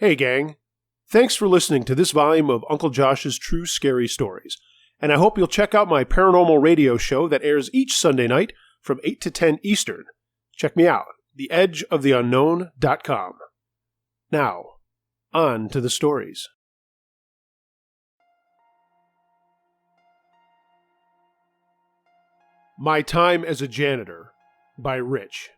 Hey gang, thanks for listening to this volume of Uncle Josh's True Scary Stories, and I hope you'll check out my paranormal radio show that airs each Sunday night from 8 to 10 Eastern. Check me out, theedgeoftheunknown.com. Now, on to the stories. My Time as a Janitor by Rich.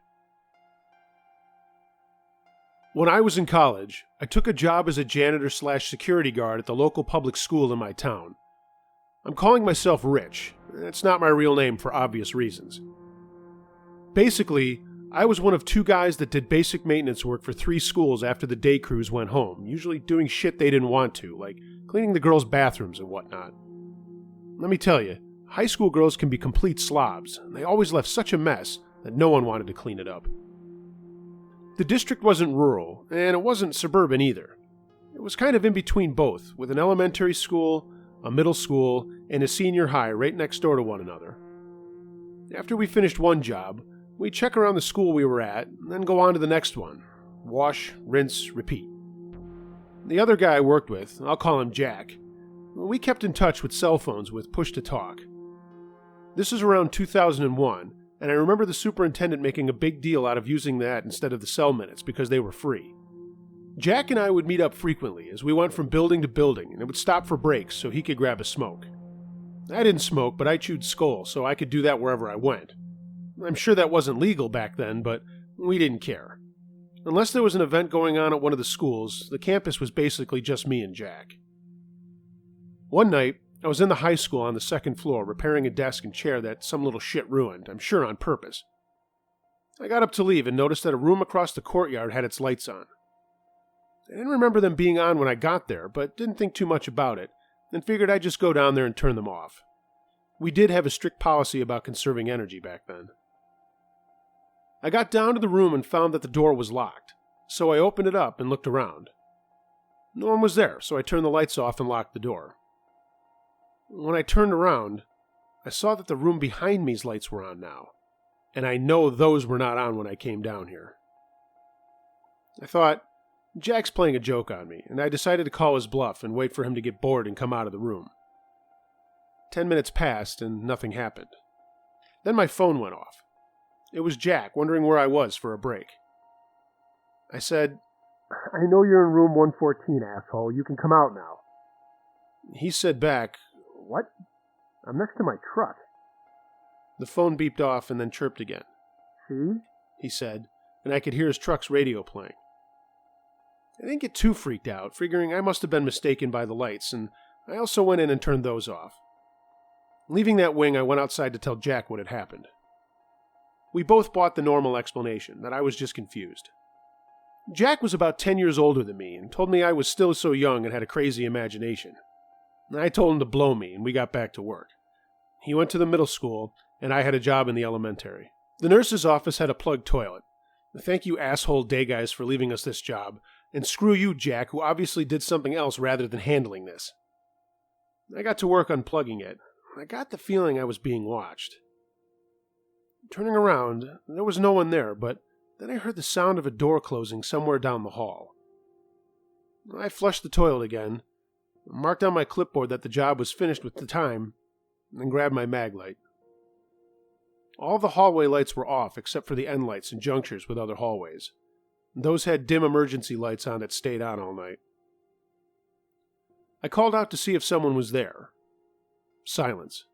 When I was in college, I took a job as a janitor/security guard at the local public school in my town. I'm calling myself Rich. It's not my real name for obvious reasons. Basically, I was one of two guys that did basic maintenance work for 3 schools after the day crews went home, usually doing shit they didn't want to, like cleaning the girls' bathrooms and whatnot. Let me tell you, high school girls can be complete slobs, and they always left such a mess that no one wanted to clean it up. The district wasn't rural, and it wasn't suburban either. It was kind of in between both, with an elementary school, a middle school, and a senior high right next door to one another. After we finished one job, we'd check around the school we were at, and then go on to the next one. Wash, rinse, repeat. The other guy I worked with, I'll call him Jack, we kept in touch with cell phones with push-to-talk. This was around 2001, and I remember the superintendent making a big deal out of using that instead of the cell minutes because they were free. Jack and I would meet up frequently as we went from building to building, and it would stop for breaks so he could grab a smoke. I didn't smoke, but I chewed skull, so I could do that wherever I went. I'm sure that wasn't legal back then, but we didn't care. Unless there was an event going on at one of the schools, the campus was basically just me and Jack. One night, I was in the high school on the 2nd floor repairing a desk and chair that some little shit ruined, I'm sure on purpose. I got up to leave and noticed that a room across the courtyard had its lights on. I didn't remember them being on when I got there, but didn't think too much about it, and figured I'd just go down there and turn them off. We did have a strict policy about conserving energy back then. I got down to the room and found that the door was locked, so I opened it up and looked around. No one was there, so I turned the lights off and locked the door. When I turned around, I saw that the room behind me's lights were on now, and I know those were not on when I came down here. I thought, Jack's playing a joke on me, and I decided to call his bluff and wait for him to get bored and come out of the room. 10 minutes passed and nothing happened. Then my phone went off. It was Jack wondering where I was for a break. I said, "I know you're in room 114, asshole. You can come out now." He said back, "What? I'm next to my truck." The phone beeped off and then chirped again. "See?" he said, and I could hear his truck's radio playing. I didn't get too freaked out, figuring I must have been mistaken by the lights, and I also went in and turned those off. Leaving that wing, I went outside to tell Jack what had happened. We both bought the normal explanation, that I was just confused. Jack was about 10 years older than me and told me I was still so young and had a crazy imagination. I told him to blow me, and we got back to work. He went to the middle school, and I had a job in the elementary. The nurse's office had a plugged toilet. Thank you asshole day guys for leaving us this job, and screw you, Jack, who obviously did something else rather than handling this. I got to work unplugging it. I got the feeling I was being watched. Turning around, there was no one there, but then I heard the sound of a door closing somewhere down the hall. I flushed the toilet again, marked on my clipboard that the job was finished with the time, and grabbed my mag light. All the hallway lights were off except for the end lights and junctures with other hallways. Those had dim emergency lights on that stayed on all night. I called out to see if someone was there. Silence.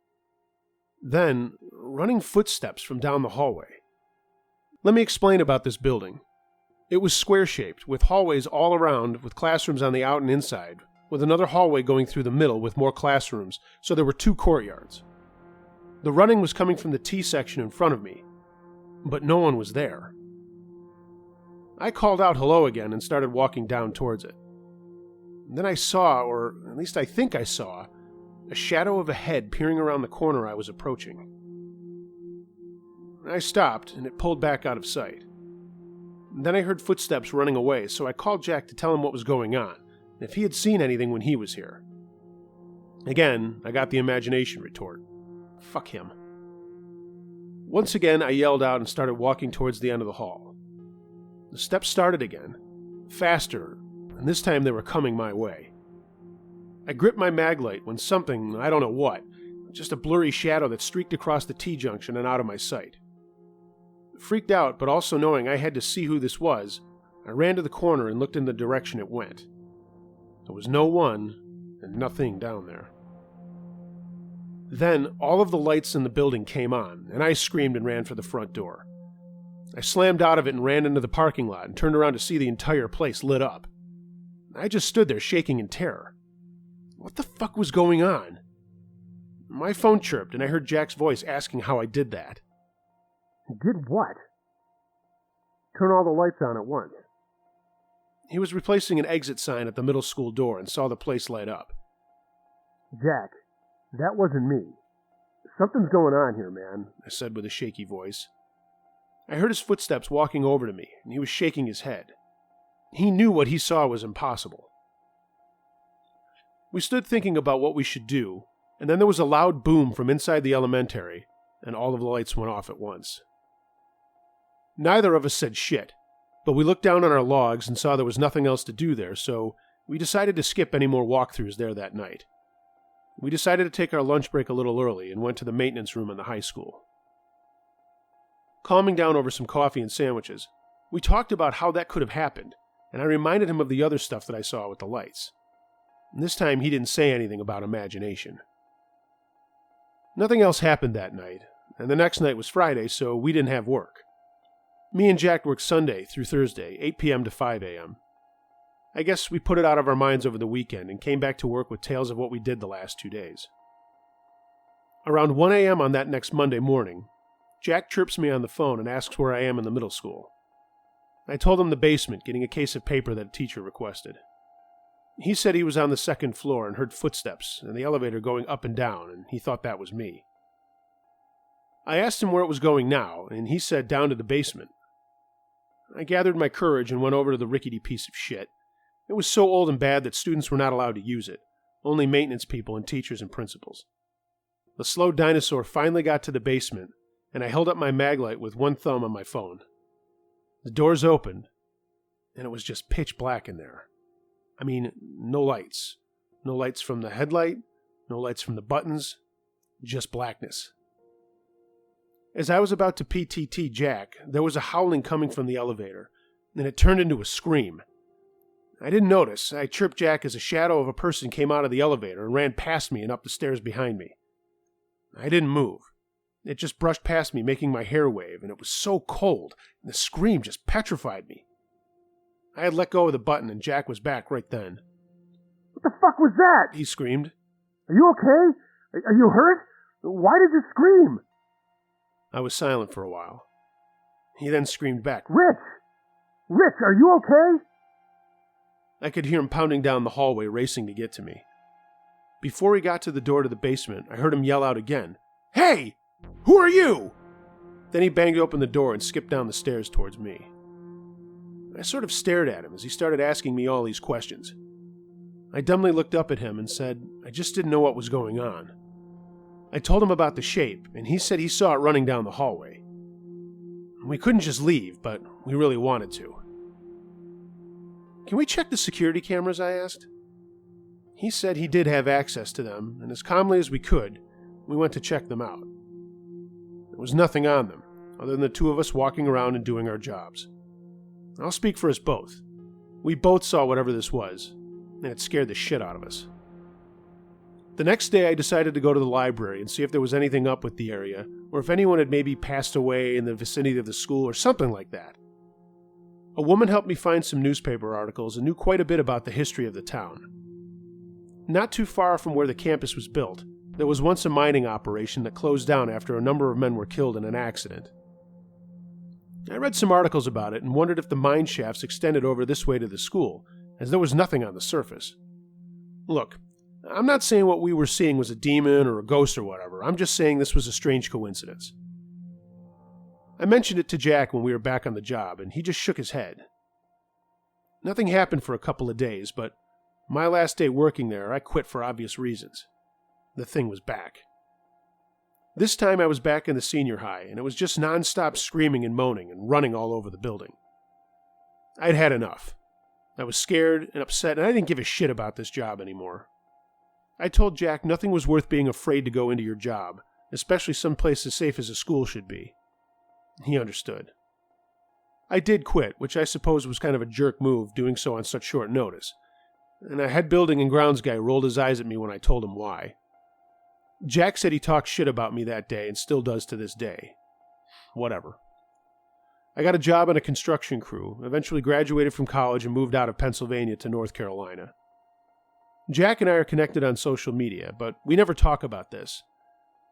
Then, running footsteps from down the hallway. Let me explain about this building. It was square-shaped, with hallways all around, with classrooms on the out and inside, with another hallway going through the middle with more classrooms, so there were 2 courtyards. The running was coming from the T section in front of me, but no one was there. I called out hello again and started walking down towards it. Then I saw, or at least I think I saw, a shadow of a head peering around the corner I was approaching. I stopped, and it pulled back out of sight. Then I heard footsteps running away, so I called Jack to tell him what was going on, and if he had seen anything when he was here. Again, I got the imagination retort. Fuck him. Once again, I yelled out and started walking towards the end of the hall. The steps started again, faster, and this time they were coming my way. I gripped my mag light when something, I don't know what, just a blurry shadow that streaked across the T-junction and out of my sight. Freaked out, but also knowing I had to see who this was, I ran to the corner and looked in the direction it went. There was no one and nothing down there. Then, all of the lights in the building came on, and I screamed and ran for the front door. I slammed out of it and ran into the parking lot and turned around to see the entire place lit up. I just stood there shaking in terror. What the fuck was going on? My phone chirped, and I heard Jack's voice asking how I did that. Did what? Turn all the lights on at once. He was replacing an exit sign at the middle school door and saw the place light up. Jack, that wasn't me. Something's going on here, man, I said with a shaky voice. I heard his footsteps walking over to me, and he was shaking his head. He knew what he saw was impossible. We stood thinking about what we should do, and then there was a loud boom from inside the elementary, and all of the lights went off at once. Neither of us said shit, but we looked down on our logs and saw there was nothing else to do there, so we decided to skip any more walkthroughs there that night. We decided to take our lunch break a little early and went to the maintenance room in the high school. Calming down over some coffee and sandwiches, we talked about how that could have happened, and I reminded him of the other stuff that I saw with the lights. And this time he didn't say anything about imagination. Nothing else happened that night, and the next night was Friday, so we didn't have work. Me and Jack worked Sunday through Thursday, 8 p.m. to 5 a.m. I guess we put it out of our minds over the weekend and came back to work with tales of what we did the last 2 days. Around 1 a.m. on that next Monday morning, Jack chirps me on the phone and asks where I am in the middle school. I told him the basement, getting a case of paper that a teacher requested. He said he was on the second floor and heard footsteps and the elevator going up and down, and he thought that was me. I asked him where it was going now, and he said down to the basement. I gathered my courage and went over to the rickety piece of shit. It was so old and bad that students were not allowed to use it, only maintenance people and teachers and principals. The slow dinosaur finally got to the basement, and I held up my mag light with one thumb on my phone. The doors opened, and it was just pitch black in there. I mean, no lights. No lights from the headlight, no lights from the buttons, just blackness. As I was about to PTT Jack, there was a howling coming from the elevator, and it turned into a scream. I didn't notice. I chirped Jack as a shadow of a person came out of the elevator and ran past me and up the stairs behind me. I didn't move. It just brushed past me, making my hair wave, and it was so cold, and the scream just petrified me. I had let go of the button, and Jack was back right then. What the fuck was that? He screamed. Are you okay? Are you hurt? Why did you scream? I was silent for a while. He then screamed back, Rich! Rich, are you okay? I could hear him pounding down the hallway, racing to get to me. Before he got to the door to the basement, I heard him yell out again, Hey! Who are you? Then he banged open the door and skipped down the stairs towards me. I sort of stared at him as he started asking me all these questions. I dumbly looked up at him and said I just didn't know what was going on. I told him about the shape, and he said he saw it running down the hallway. We couldn't just leave, but we really wanted to. Can we check the security cameras? I asked. He said he did have access to them, and as calmly as we could, we went to check them out. There was nothing on them, other than the two of us walking around and doing our jobs. I'll speak for us both. We both saw whatever this was, and it scared the shit out of us. The next day I decided to go to the library and see if there was anything up with the area, or if anyone had maybe passed away in the vicinity of the school or something like that. A woman helped me find some newspaper articles and knew quite a bit about the history of the town. Not too far from where the campus was built, there was once a mining operation that closed down after a number of men were killed in an accident. I read some articles about it and wondered if the mine shafts extended over this way to the school, as there was nothing on the surface. Look, I'm not saying what we were seeing was a demon or a ghost or whatever. I'm just saying this was a strange coincidence. I mentioned it to Jack when we were back on the job, and he just shook his head. Nothing happened for a couple of days, but my last day working there, I quit for obvious reasons. The thing was back. This time I was back in the senior high, and it was just non-stop screaming and moaning and running all over the building. I'd had enough. I was scared and upset, and I didn't give a shit about this job anymore. I told Jack nothing was worth being afraid to go into your job, especially someplace as safe as a school should be. He understood. I did quit, which I suppose was kind of a jerk move, doing so on such short notice, and a head building and grounds guy rolled his eyes at me when I told him why. Jack said he talked shit about me that day and still does to this day. Whatever. I got a job on a construction crew, eventually graduated from college and moved out of Pennsylvania to North Carolina. Jack and I are connected on social media, but we never talk about this,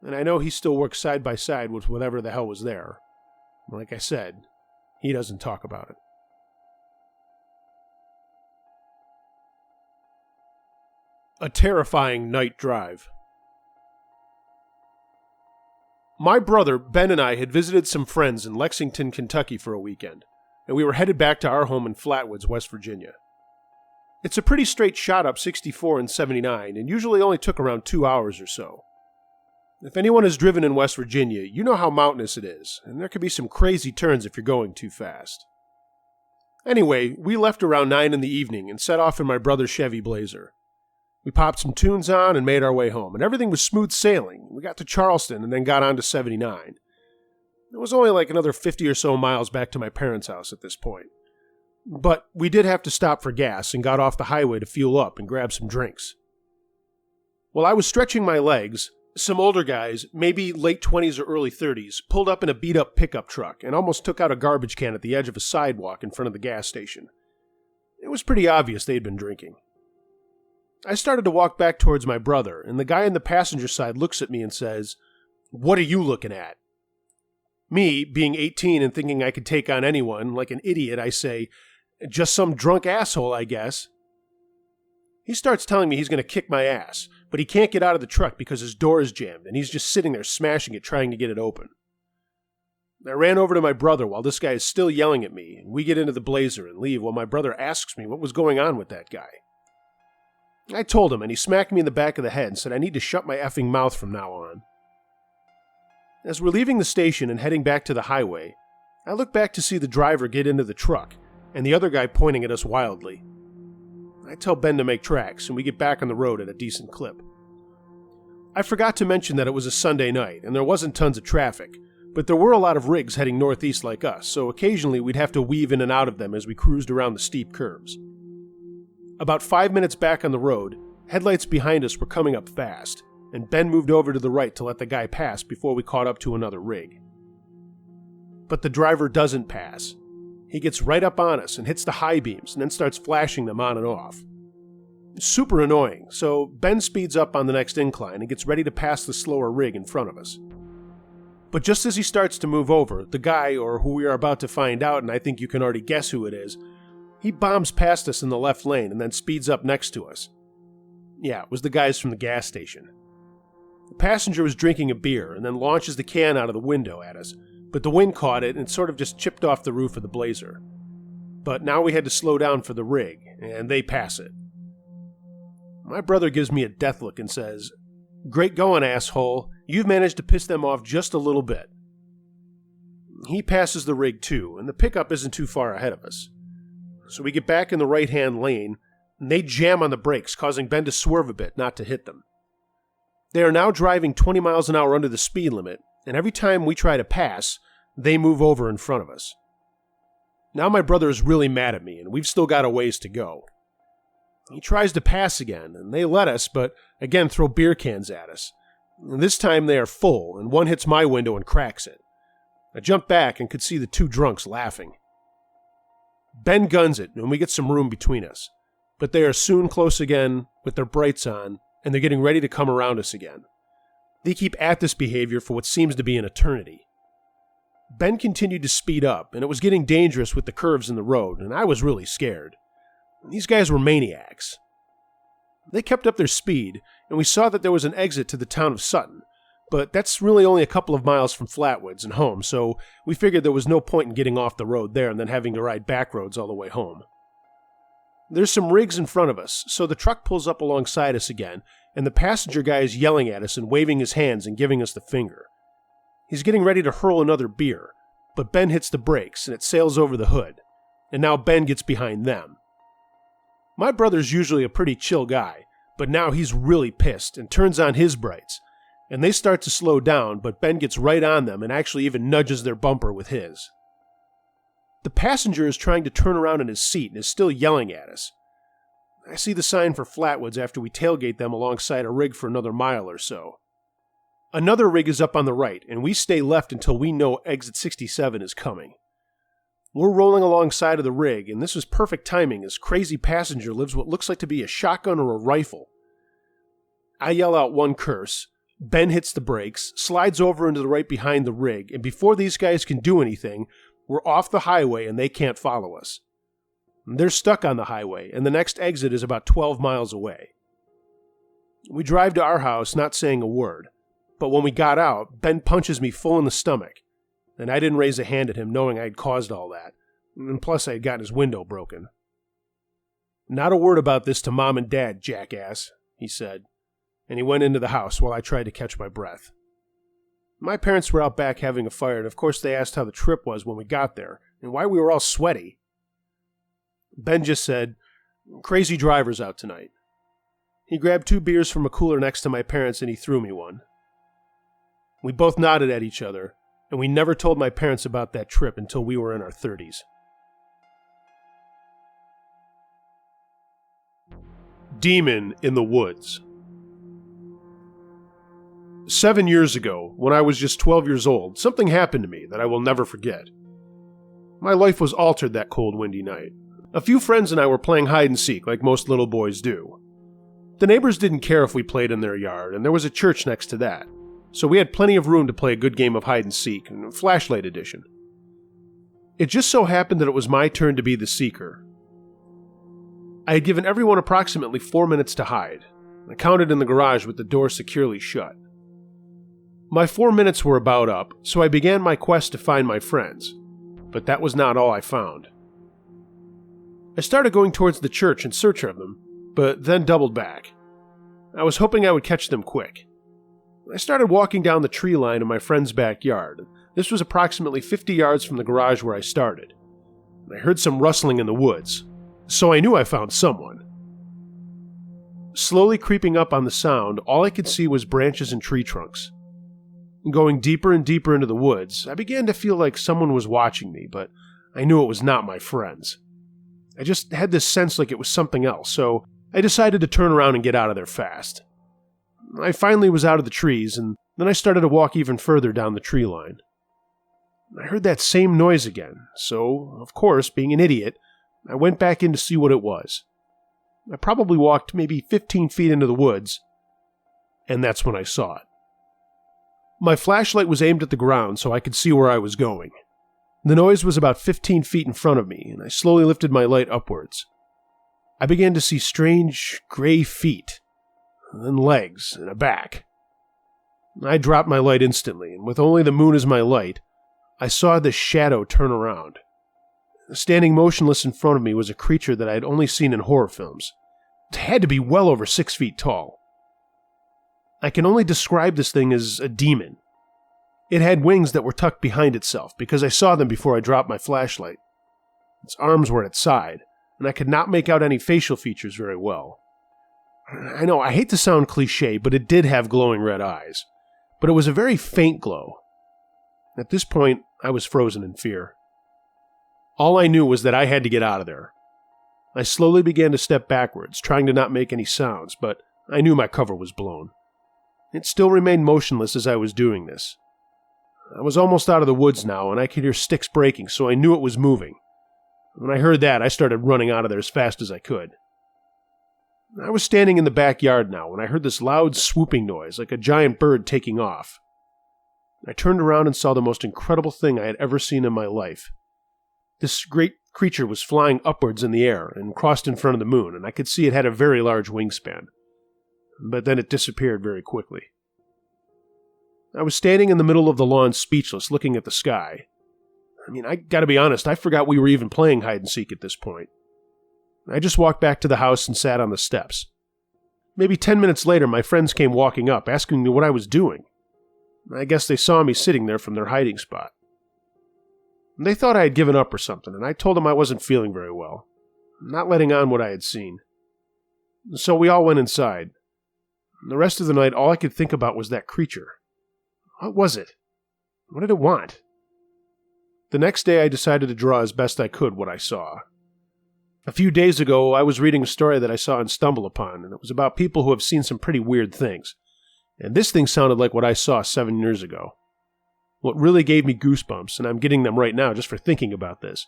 and I know he still works side by side with whatever the hell was there. Like I said, he doesn't talk about it. A terrifying night drive. My brother, Ben, and I had visited some friends in Lexington, Kentucky for a weekend, and we were headed back to our home in Flatwoods, West Virginia. It's a pretty straight shot up 64 and 79, and usually only took around 2 hours or so. If anyone has driven in West Virginia, you know how mountainous it is, and there can be some crazy turns if you're going too fast. Anyway, we left around 9 in the evening and set off in my brother's Chevy Blazer. We popped some tunes on and made our way home, and everything was smooth sailing. We got to Charleston and then got on to 79. It was only like another 50 or so miles back to my parents' house at this point. But we did have to stop for gas and got off the highway to fuel up and grab some drinks. While I was stretching my legs, some older guys, maybe late 20s or early 30s, pulled up in a beat-up pickup truck and almost took out a garbage can at the edge of a sidewalk in front of the gas station. It was pretty obvious they'd been drinking. I started to walk back towards my brother, and the guy on the passenger side looks at me and says, "What are you looking at?" Me, being 18 and thinking I could take on anyone, like an idiot, I say, "Just some drunk asshole, I guess." He starts telling me he's going to kick my ass, but he can't get out of the truck because his door is jammed, and he's just sitting there smashing it, trying to get it open. I ran over to my brother while this guy is still yelling at me, and we get into the Blazer and leave while my brother asks me what was going on with that guy. I told him, and he smacked me in the back of the head and said I need to shut my effing mouth from now on. As we're leaving the station and heading back to the highway, I look back to see the driver get into the truck, and the other guy pointing at us wildly. I tell Ben to make tracks, and we get back on the road at a decent clip. I forgot to mention that it was a Sunday night, and there wasn't tons of traffic, but there were a lot of rigs heading northeast like us, so occasionally we'd have to weave in and out of them as we cruised around the steep curves. About 5 minutes back on the road, headlights behind us were coming up fast, and Ben moved over to the right to let the guy pass before we caught up to another rig. But the driver doesn't pass. He gets right up on us and hits the high beams and then starts flashing them on and off. Super annoying, so Ben speeds up on the next incline and gets ready to pass the slower rig in front of us. But just as he starts to move over, the guy, or who we are about to find out, and I think you can already guess who it is, he bombs past us in the left lane and then speeds up next to us. Yeah, it was the guys from the gas station. The passenger was drinking a beer and then launches the can out of the window at us, but the wind caught it and sort of just chipped off the roof of the Blazer. But now we had to slow down for the rig, and they pass it. My brother gives me a death look and says, "Great going, asshole. You've managed to piss them off just a little bit." He passes the rig too, and the pickup isn't too far ahead of us. So we get back in the right-hand lane, and they jam on the brakes, causing Ben to swerve a bit, not to hit them. They are now driving 20 miles an hour under the speed limit, and every time we try to pass, they move over in front of us. Now my brother is really mad at me, and we've still got a ways to go. He tries to pass again, and they let us, but again throw beer cans at us. And this time they are full, and one hits my window and cracks it. I jump back and could see the two drunks laughing. Ben guns it, and we get some room between us. But they are soon close again, with their brights on, and they're getting ready to come around us again. They keep at this behavior for what seems to be an eternity. Ben continued to speed up, and it was getting dangerous with the curves in the road, and I was really scared. These guys were maniacs. They kept up their speed, and we saw that there was an exit to the town of Sutton, but that's really only a couple of miles from Flatwoods and home, so we figured there was no point in getting off the road there and then having to ride back roads all the way home. There's some rigs in front of us, so the truck pulls up alongside us again, and the passenger guy is yelling at us and waving his hands and giving us the finger. He's getting ready to hurl another beer, but Ben hits the brakes and it sails over the hood, and now Ben gets behind them. My brother's usually a pretty chill guy, but now he's really pissed and turns on his brights, and they start to slow down, but Ben gets right on them and actually even nudges their bumper with his. The passenger is trying to turn around in his seat and is still yelling at us. I see the sign for Flatwoods after we tailgate them alongside a rig for another mile or so. Another rig is up on the right, and we stay left until we know exit 67 is coming. We're rolling alongside of the rig, and this was perfect timing as crazy passenger lives what looks like to be a shotgun or a rifle. I yell out one curse. Ben hits the brakes, slides over into the right behind the rig, and before these guys can do anything, we're off the highway and they can't follow us. They're stuck on the highway, and the next exit is about 12 miles away. We drive to our house not saying a word, but when we got out, Ben punches me full in the stomach, and I didn't raise a hand at him knowing I had caused all that, and plus I had gotten his window broken. "Not a word about this to Mom and Dad, jackass," he said, and he went into the house while I tried to catch my breath. My parents were out back having a fire, and of course they asked how the trip was when we got there, and why we were all sweaty. Ben just said, "Crazy drivers out tonight." He grabbed 2 beers from a cooler next to my parents and he threw me one. We both nodded at each other, and we never told my parents about that trip until we were in our 30s. Demon in the Woods. 7 years ago, when I was just 12 years old, something happened to me that I will never forget. My life was altered that cold, windy night. A few friends and I were playing hide and seek like most little boys do. The neighbors didn't care if we played in their yard, and there was a church next to that, so we had plenty of room to play a good game of hide and seek, flashlight edition. It just so happened that it was my turn to be the seeker. I had given everyone approximately 4 minutes to hide. I counted in the garage with the door securely shut. My 4 minutes were about up, so I began my quest to find my friends, but that was not all I found. I started going towards the church in search of them, but then doubled back. I was hoping I would catch them quick. I started walking down the tree line in my friend's backyard. This was approximately 50 yards from the garage where I started. I heard some rustling in the woods, so I knew I found someone. Slowly creeping up on the sound, all I could see was branches and tree trunks. Going deeper and deeper into the woods, I began to feel like someone was watching me, but I knew it was not my friends. I just had this sense like it was something else, so I decided to turn around and get out of there fast. I finally was out of the trees, and then I started to walk even further down the tree line. I heard that same noise again, so, of course, being an idiot, I went back in to see what it was. I probably walked maybe 15 feet into the woods, and that's when I saw it. My flashlight was aimed at the ground so I could see where I was going. The noise was about 15 feet in front of me, and I slowly lifted my light upwards. I began to see strange, gray feet, then legs and a back. I dropped my light instantly, and with only the moon as my light, I saw this shadow turn around. Standing motionless in front of me was a creature that I had only seen in horror films. It had to be well over 6 feet tall. I can only describe this thing as a demon. It had wings that were tucked behind itself, because I saw them before I dropped my flashlight. Its arms were at its side, and I could not make out any facial features very well. I know, I hate to sound cliché, but it did have glowing red eyes. But it was a very faint glow. At this point, I was frozen in fear. All I knew was that I had to get out of there. I slowly began to step backwards, trying to not make any sounds, but I knew my cover was blown. It still remained motionless as I was doing this. I was almost out of the woods now, and I could hear sticks breaking, so I knew it was moving. When I heard that, I started running out of there as fast as I could. I was standing in the backyard now when I heard this loud swooping noise, like a giant bird taking off. I turned around and saw the most incredible thing I had ever seen in my life. This great creature was flying upwards in the air and crossed in front of the moon, and I could see it had a very large wingspan. But then it disappeared very quickly. I was standing in the middle of the lawn speechless, looking at the sky. I gotta be honest, I forgot we were even playing hide and seek at this point. I just walked back to the house and sat on the steps. Maybe 10 minutes later, my friends came walking up, asking me what I was doing. I guess they saw me sitting there from their hiding spot. They thought I had given up or something, and I told them I wasn't feeling very well, not letting on what I had seen. So we all went inside. The rest of the night, all I could think about was that creature. What was it? What did it want? The next day, I decided to draw as best I could what I saw. A few days ago, I was reading a story that I saw in StumbleUpon, and it was about people who have seen some pretty weird things. And this thing sounded like what I saw 7 years ago. What really gave me goosebumps, and I'm getting them right now just for thinking about this,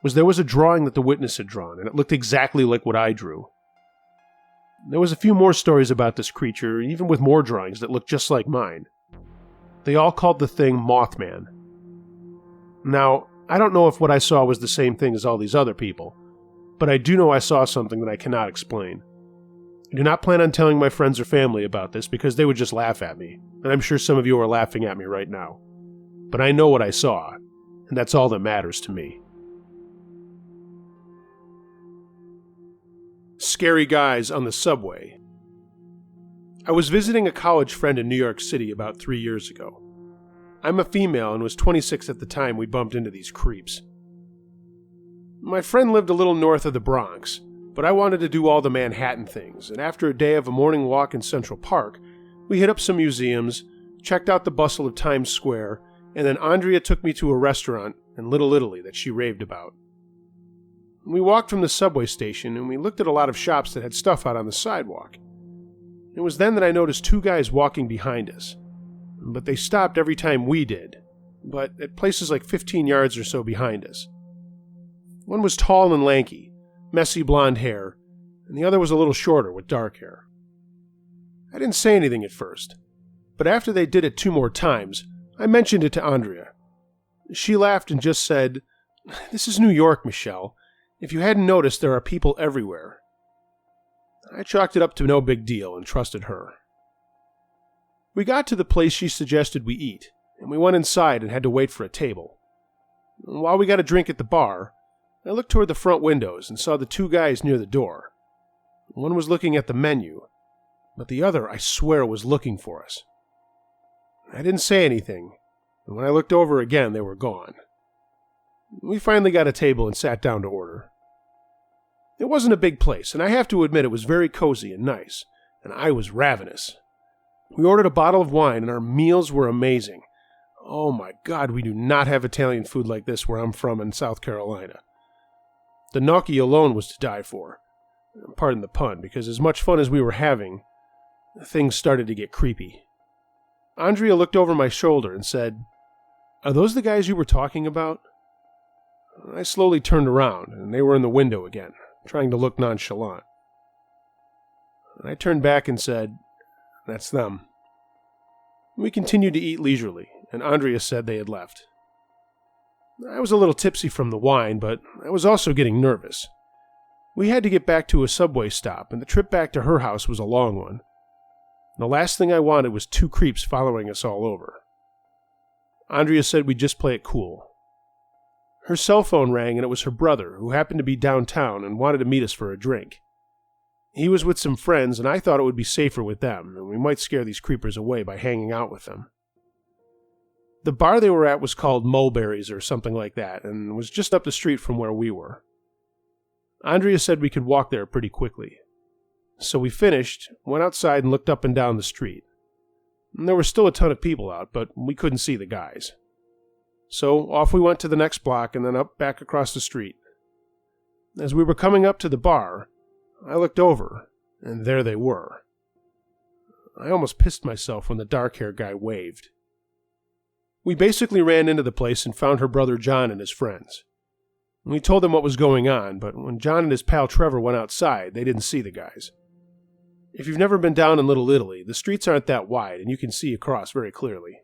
was there was a drawing that the witness had drawn, and it looked exactly like what I drew. There was a few more stories about this creature, even with more drawings that looked just like mine. They all called the thing Mothman. Now, I don't know if what I saw was the same thing as all these other people, but I do know I saw something that I cannot explain. I do not plan on telling my friends or family about this because they would just laugh at me, and I'm sure some of you are laughing at me right now. But I know what I saw, and that's all that matters to me. Scary guys on the subway. I was visiting a college friend in New York City about 3 years ago. I'm a female and was 26 at the time we bumped into these creeps. My friend lived a little north of the Bronx, but I wanted to do all the Manhattan things, and after a day of a morning walk in Central Park, we hit up some museums, checked out the bustle of Times Square, and then Andrea took me to a restaurant in Little Italy that she raved about. We walked from the subway station and we looked at a lot of shops that had stuff out on the sidewalk. It was then that I noticed two guys walking behind us, but they stopped every time we did, but at places like 15 yards or so behind us. One was tall and lanky, messy blonde hair, and the other was a little shorter with dark hair. I didn't say anything at first, but after they did it 2 more times, I mentioned it to Andrea. She laughed and just said, "This is New York, Michelle. If you hadn't noticed, there are people everywhere." I chalked it up to no big deal and trusted her. We got to the place she suggested we eat, and we went inside and had to wait for a table. While we got a drink at the bar, I looked toward the front windows and saw the 2 guys near the door. One was looking at the menu, but the other, I swear, was looking for us. I didn't say anything, and when I looked over again, they were gone. We finally got a table and sat down to order. It wasn't a big place, and I have to admit it was very cozy and nice, and I was ravenous. We ordered a bottle of wine, and our meals were amazing. Oh my God, we do not have Italian food like this where I'm from in South Carolina. The gnocchi alone was to die for. Pardon the pun, because as much fun as we were having, things started to get creepy. Andrea looked over my shoulder and said, "Are those the guys you were talking about?" I slowly turned around, and they were in the window again, trying to look nonchalant. I turned back and said, "That's them." We continued to eat leisurely, and Andrea said they had left. I was a little tipsy from the wine, but I was also getting nervous. We had to get back to a subway stop, and the trip back to her house was a long one. The last thing I wanted was 2 creeps following us all over. Andrea said we'd just play it cool. Her cell phone rang, and it was her brother, who happened to be downtown and wanted to meet us for a drink. He was with some friends, and I thought it would be safer with them, and we might scare these creepers away by hanging out with them. The bar they were at was called Mulberry's or something like that, and was just up the street from where we were. Andrea said we could walk there pretty quickly. So we finished, went outside and looked up and down the street. And there were still a ton of people out, but we couldn't see the guys. So off we went to the next block and then up back across the street. As we were coming up to the bar, I looked over, and there they were. I almost pissed myself when the dark-haired guy waved. We basically ran into the place and found her brother John and his friends. We told them what was going on, but when John and his pal Trevor went outside, they didn't see the guys. If you've never been down in Little Italy, the streets aren't that wide, and you can see across very clearly.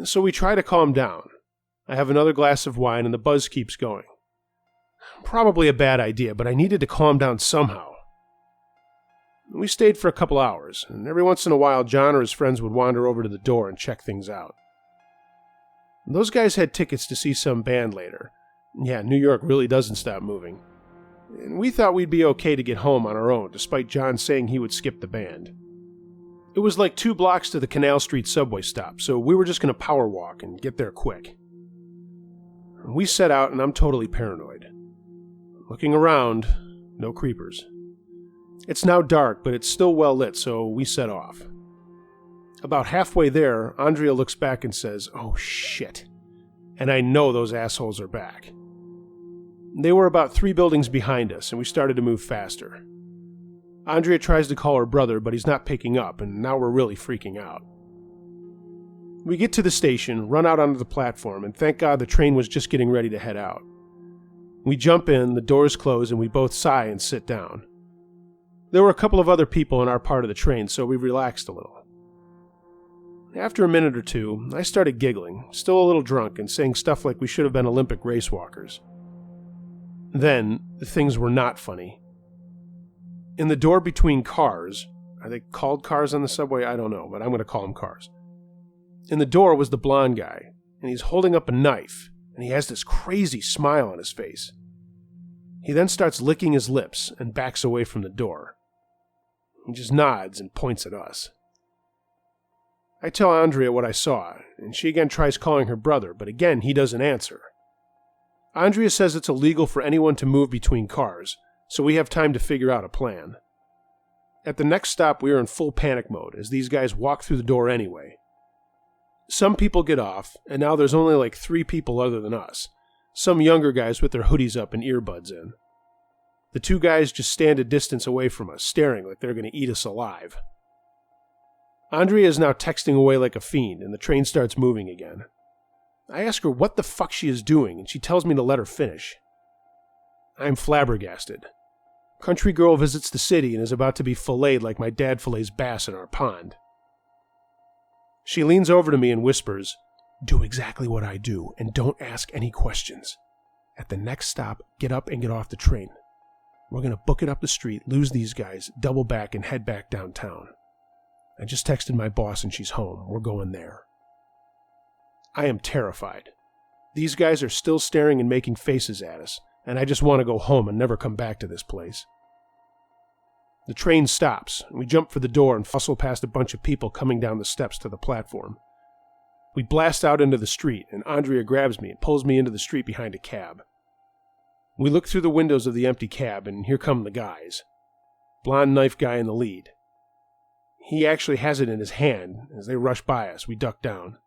So we try to calm down. I have another glass of wine, and the buzz keeps going. Probably a bad idea, but I needed to calm down somehow. We stayed for a couple hours, and every once in a while John or his friends would wander over to the door and check things out. Those guys had tickets to see some band later. Yeah, New York really doesn't stop moving. And we thought we'd be okay to get home on our own, despite John saying he would skip the band. It was like 2 blocks to the Canal Street subway stop, so we were just going to power walk and get there quick. We set out, and I'm totally paranoid. Looking around, no creepers. It's now dark, but it's still well lit, so we set off. About halfway there, Andrea looks back and says, "Oh shit." And I know those assholes are back. They were about 3 buildings behind us, and we started to move faster. Andrea tries to call her brother, but he's not picking up, and now we're really freaking out. We get to the station, run out onto the platform, and thank God the train was just getting ready to head out. We jump in, the doors close, and we both sigh and sit down. There were a couple of other people in our part of the train, so we relaxed a little. After a minute or two, I started giggling, still a little drunk, and saying stuff like we should have been Olympic race walkers. Then, things were not funny. In the door between cars, are they called cars on the subway? I don't know, but I'm going to call them cars. In the door was the blonde guy, and he's holding up a knife, and he has this crazy smile on his face. He then starts licking his lips and backs away from the door. He just nods and points at us. I tell Andrea what I saw, and she again tries calling her brother, but again he doesn't answer. Andrea says it's illegal for anyone to move between cars, so we have time to figure out a plan. At the next stop, we are in full panic mode, as these guys walk through the door anyway. Some people get off, and now there's only like 3 people other than us. Some younger guys with their hoodies up and earbuds in. The 2 guys just stand a distance away from us, staring like they're going to eat us alive. Andrea is now texting away like a fiend, and the train starts moving again. I ask her what the fuck she is doing, and she tells me to let her finish. I'm flabbergasted. Country girl visits the city and is about to be filleted like my dad fillets bass in our pond. She leans over to me and whispers, "Do exactly what I do, and don't ask any questions. At the next stop, get up and get off the train. We're going to book it up the street, lose these guys, double back, and head back downtown. I just texted my boss and she's home. We're going there." I am terrified. These guys are still staring and making faces at us, and I just want to go home and never come back to this place. The train stops, and we jump for the door and hustle past a bunch of people coming down the steps to the platform. We blast out into the street, and Andrea grabs me and pulls me into the street behind a cab. We look through the windows of the empty cab, and here come the guys. Blonde knife guy in the lead. He actually has it in his hand. As they rush by us, we duck down.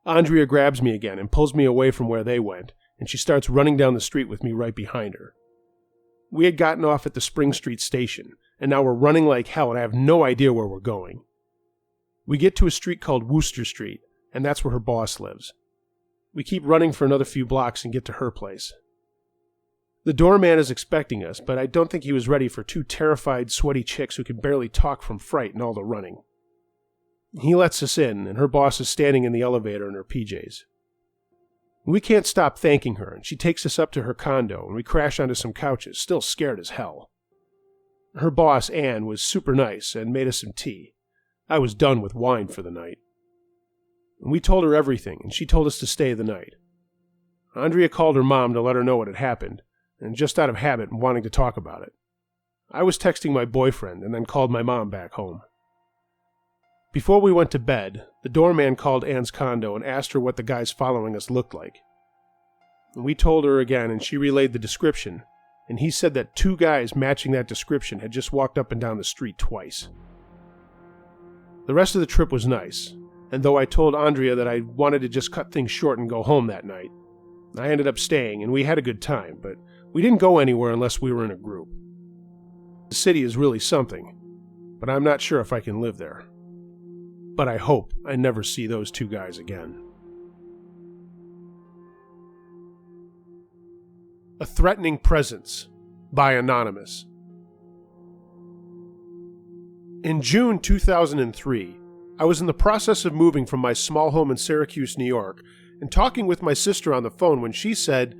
Andrea grabs me again and pulls me away from where they went, and she starts running down the street with me right behind her. We had gotten off at the Spring Street station, and now we're running like hell, and I have no idea where we're going. We get to a street called Wooster Street, and that's where her boss lives. We keep running for another few blocks and get to her place. The doorman is expecting us, but I don't think he was ready for 2 terrified, sweaty chicks who can barely talk from fright and all the running. He lets us in, and her boss is standing in the elevator in her PJs. We can't stop thanking her, and she takes us up to her condo, and we crash onto some couches, still scared as hell. Her boss, Anne, was super nice and made us some tea. I was done with wine for the night. We told her everything, and she told us to stay the night. Andrea called her mom to let her know what had happened, and just out of habit and wanting to talk about it. I was texting my boyfriend and then called my mom back home. Before we went to bed, the doorman called Anne's condo and asked her what the guys following us looked like. We told her again, and she relayed the description, and he said that 2 guys matching that description had just walked up and down the street twice. The rest of the trip was nice, and though I told Andrea that I wanted to just cut things short and go home that night, I ended up staying, and we had a good time, but we didn't go anywhere unless we were in a group. The city is really something, but I'm not sure if I can live there. But I hope I never see those 2 guys again. A Threatening Presence by Anonymous. In June 2003, I was in the process of moving from my small home in Syracuse, New York, and talking with my sister on the phone when she said,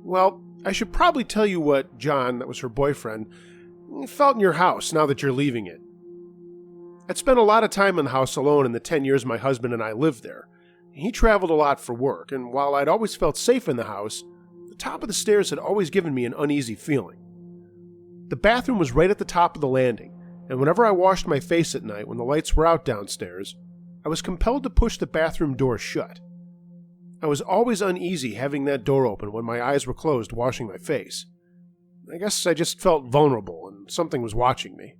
"Well, I should probably tell you what John," that was her boyfriend, "felt in your house now that you're leaving it. I'd spent a lot of time in the house alone in the 10 years my husband and I lived there. He traveled a lot for work, and while I'd always felt safe in the house, the top of the stairs had always given me an uneasy feeling. The bathroom was right at the top of the landing, and whenever I washed my face at night when the lights were out downstairs, I was compelled to push the bathroom door shut. I was always uneasy having that door open when my eyes were closed washing my face. I guess I just felt vulnerable, and and something was watching me.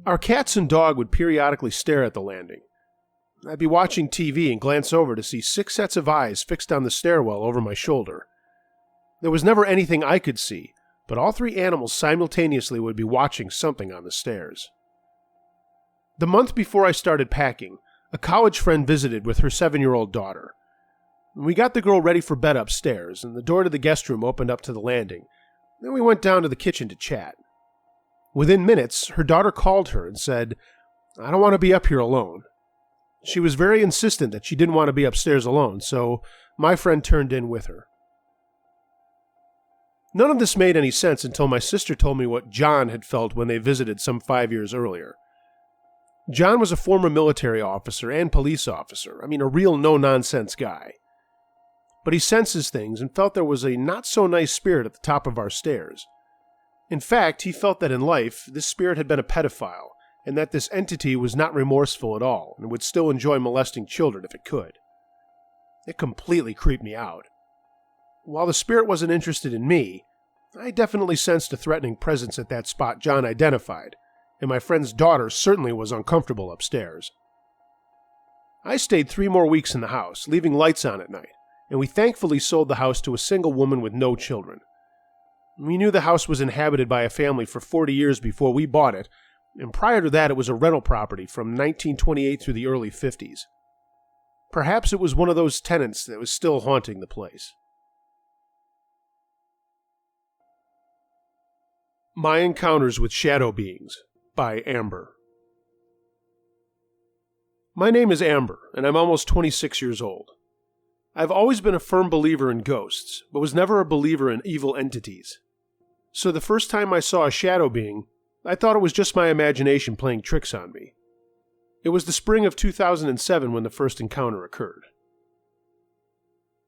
Our cats and dog would periodically stare at the landing. I'd be watching TV and glance over to see 6 sets of eyes fixed on the stairwell over my shoulder. There was never anything I could see, but all 3 animals simultaneously would be watching something on the stairs. The month before I started packing, a college friend visited with her 7-year-old daughter. We got the girl ready for bed upstairs, and the door to the guest room opened up to the landing. Then we went down to the kitchen to chat. Within minutes, her daughter called her and said, "I don't want to be up here alone." She was very insistent that she didn't want to be upstairs alone, so my friend turned in with her. None of this made any sense until my sister told me what John had felt when they visited some 5 years earlier. John was a former military officer and police officer. A real no-nonsense guy. But he senses things and felt there was a not-so-nice spirit at the top of our stairs. In fact, he felt that in life, this spirit had been a pedophile, and that this entity was not remorseful at all, and would still enjoy molesting children if it could. It completely creeped me out. While the spirit wasn't interested in me, I definitely sensed a threatening presence at that spot John identified, and my friend's daughter certainly was uncomfortable upstairs. I stayed 3 more weeks in the house, leaving lights on at night, and we thankfully sold the house to a single woman with no children. We knew the house was inhabited by a family for 40 years before we bought it, and prior to that it was a rental property from 1928 through the early 50s. Perhaps it was one of those tenants that was still haunting the place. My Encounters with Shadow Beings by Amber. My name is Amber, and I'm almost 26 years old. I've always been a firm believer in ghosts, but was never a believer in evil entities. So the first time I saw a shadow being, I thought it was just my imagination playing tricks on me. It was the spring of 2007 when the first encounter occurred.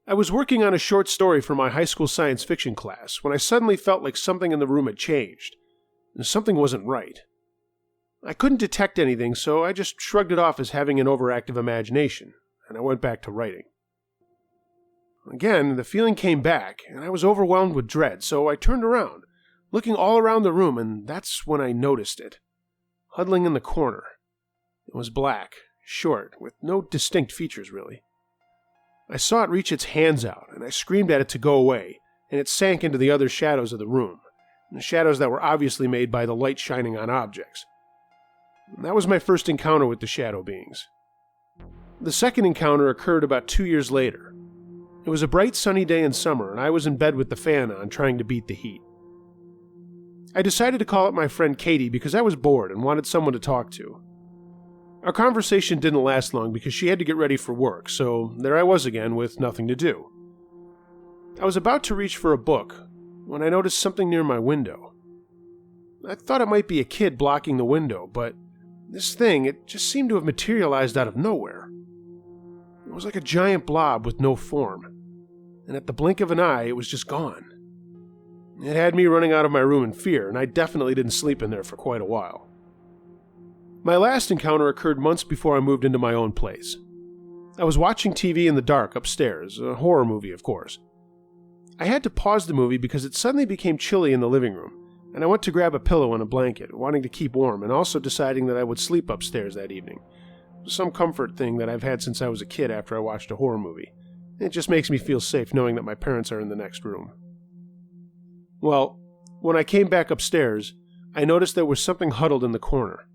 I was working on a short story for my high school science fiction class when I suddenly felt like something in the room had changed, and something wasn't right. I couldn't detect anything, so I just shrugged it off as having an overactive imagination, and I went back to writing. Again, the feeling came back, and I was overwhelmed with dread, so I turned around, looking all around the room, and that's when I noticed it. Huddling in the corner. It was black, short, with no distinct features, really. I saw it reach its hands out, and I screamed at it to go away, and it sank into the other shadows of the room, the shadows that were obviously made by the light shining on objects. That was my first encounter with the shadow beings. The second encounter occurred about 2 years later. It was a bright sunny day in summer, and I was in bed with the fan on, trying to beat the heat. I decided to call up my friend Katie because I was bored and wanted someone to talk to. Our conversation didn't last long because she had to get ready for work, so there I was again with nothing to do. I was about to reach for a book when I noticed something near my window. I thought it might be a kid blocking the window, but this thing, it just seemed to have materialized out of nowhere. It was like a giant blob with no form, and at the blink of an eye, it was just gone. It had me running out of my room in fear, and I definitely didn't sleep in there for quite a while. My last encounter occurred months before I moved into my own place. I was watching TV in the dark upstairs, a horror movie, of course. I had to pause the movie because it suddenly became chilly in the living room, and I went to grab a pillow and a blanket, wanting to keep warm, and also deciding that I would sleep upstairs that evening. Some comfort thing that I've had since I was a kid after I watched a horror movie. It just makes me feel safe knowing that my parents are in the next room. Well, when I came back upstairs, I noticed there was something huddled in the corner.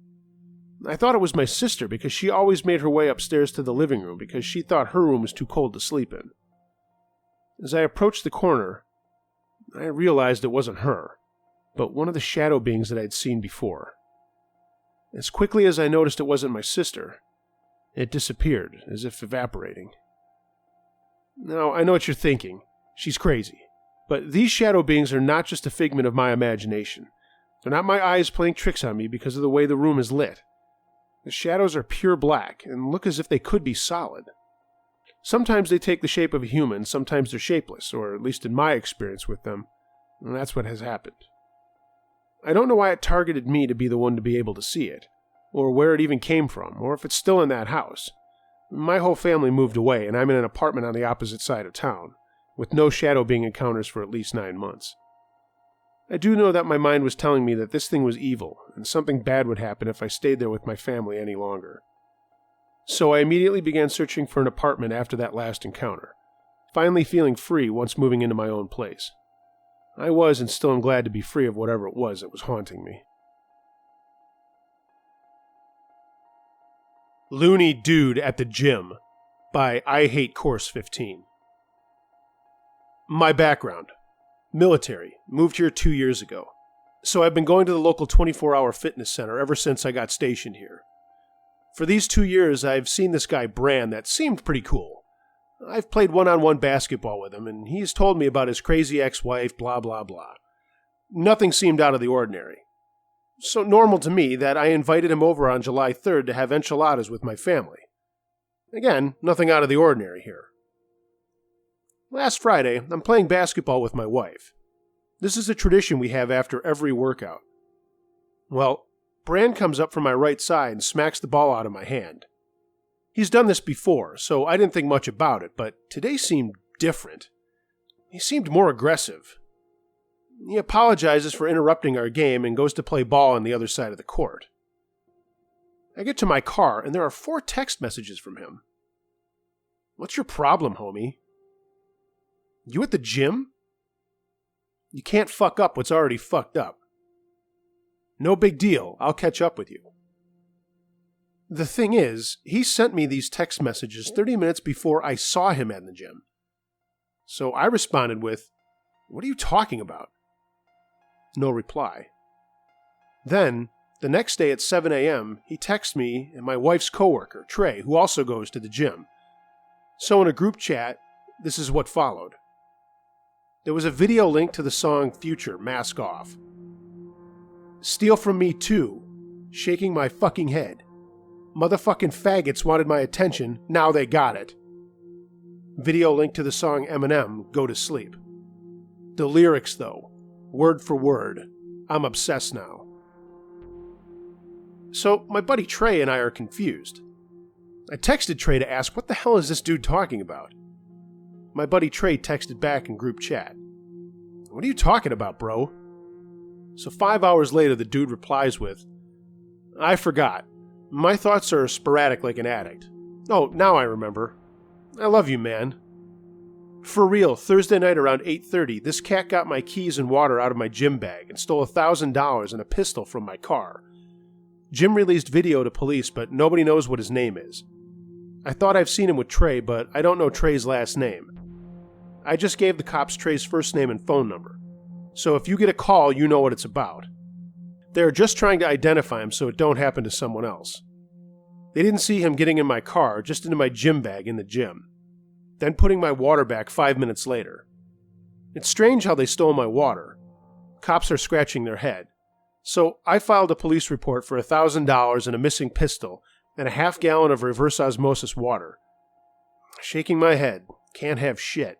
I thought it was my sister because she always made her way upstairs to the living room because she thought her room was too cold to sleep in. As I approached the corner, I realized it wasn't her, but one of the shadow beings that I'd seen before. As quickly as I noticed it wasn't my sister, it disappeared, as if evaporating. Now, I know what you're thinking. She's crazy. But these shadow beings are not just a figment of my imagination. They're not my eyes playing tricks on me because of the way the room is lit. The shadows are pure black and look as if they could be solid. Sometimes they take the shape of a human, sometimes they're shapeless, or at least in my experience with them, and that's what has happened. I don't know why it targeted me to be the one to be able to see it, or where it even came from, or if it's still in that house. My whole family moved away, and I'm in an apartment on the opposite side of town, with no shadow being encounters for at least 9 months. I do know that my mind was telling me that this thing was evil, and something bad would happen if I stayed there with my family any longer. So I immediately began searching for an apartment after that last encounter, finally feeling free once moving into my own place. I was and still am glad to be free of whatever it was that was haunting me. Looney Dude at the Gym by I Hate Course 15. My background. Military. Moved here 2 years ago. So I've been going to the local 24-hour fitness center ever since I got stationed here. For these 2 years, I've seen this guy Bran that seemed pretty cool. I've played one-on-one basketball with him, and he's told me about his crazy ex-wife, blah blah blah. Nothing seemed out of the ordinary. So normal to me that I invited him over on July 3rd to have enchiladas with my family. Again, nothing out of the ordinary here. Last Friday, I'm playing basketball with my wife. This is a tradition we have after every workout. Well, Bran comes up from my right side and smacks the ball out of my hand. He's done this before, so I didn't think much about it, but today seemed different. He seemed more aggressive. He apologizes for interrupting our game and goes to play ball on the other side of the court. I get to my car, and there are 4 text messages from him. What's your problem, homie? You at the gym? You can't fuck up what's already fucked up. No big deal, I'll catch up with you. The thing is, he sent me these text messages 30 minutes before I saw him at the gym. So I responded with, "What are you talking about?" No reply. Then, the next day at 7 a.m., he texts me and my wife's coworker, Trey, who also goes to the gym. So in a group chat, this is what followed. There was a video link to the song Future, Mask Off. Steal from me too. Shaking my fucking head. Motherfucking faggots wanted my attention, now they got it. Video link to the song Eminem, Go to Sleep. The lyrics though, word for word, I'm obsessed now. So my buddy Trey and I are confused. I texted Trey to ask what the hell is this dude talking about? My buddy Trey texted back in group chat. What are you talking about, bro? So 5 hours later, the dude replies with, I forgot. My thoughts are sporadic like an addict. Oh, now I remember. I love you, man. For real, Thursday night around 8:30, this cat got my keys and water out of my gym bag and stole $1,000 and a pistol from my car. Jim released video to police, but nobody knows what his name is. I thought I've seen him with Trey, but I don't know Trey's last name. I just gave the cops Trey's first name and phone number. So if you get a call, you know what it's about. They're just trying to identify him so it don't happen to someone else. They didn't see him getting in my car, just into my gym bag in the gym. Then putting my water back 5 minutes later. It's strange how they stole my water. Cops are scratching their head. So I filed a police report for $1,000 and a missing pistol and a half gallon of reverse osmosis water. Shaking my head. Can't have shit.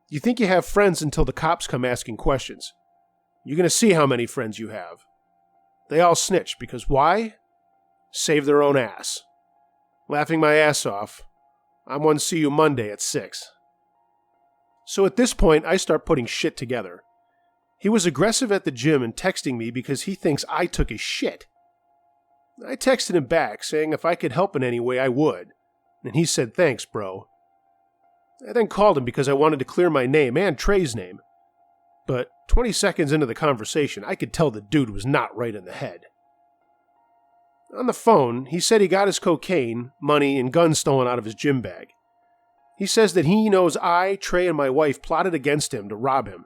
You think you have friends until the cops come asking questions. You're going to see how many friends you have. They all snitch because why? Save their own ass. Laughing my ass off. I'm one to see you Monday at 6. So at this point, I start putting shit together. He was aggressive at the gym and texting me because he thinks I took his shit. I texted him back saying if I could help in any way, I would. And he said, thanks, bro. I then called him because I wanted to clear my name and Trey's name. But 20 seconds into the conversation, I could tell the dude was not right in the head. On the phone, he said he got his cocaine, money, and guns stolen out of his gym bag. He says that he knows I, Trey, and my wife plotted against him to rob him.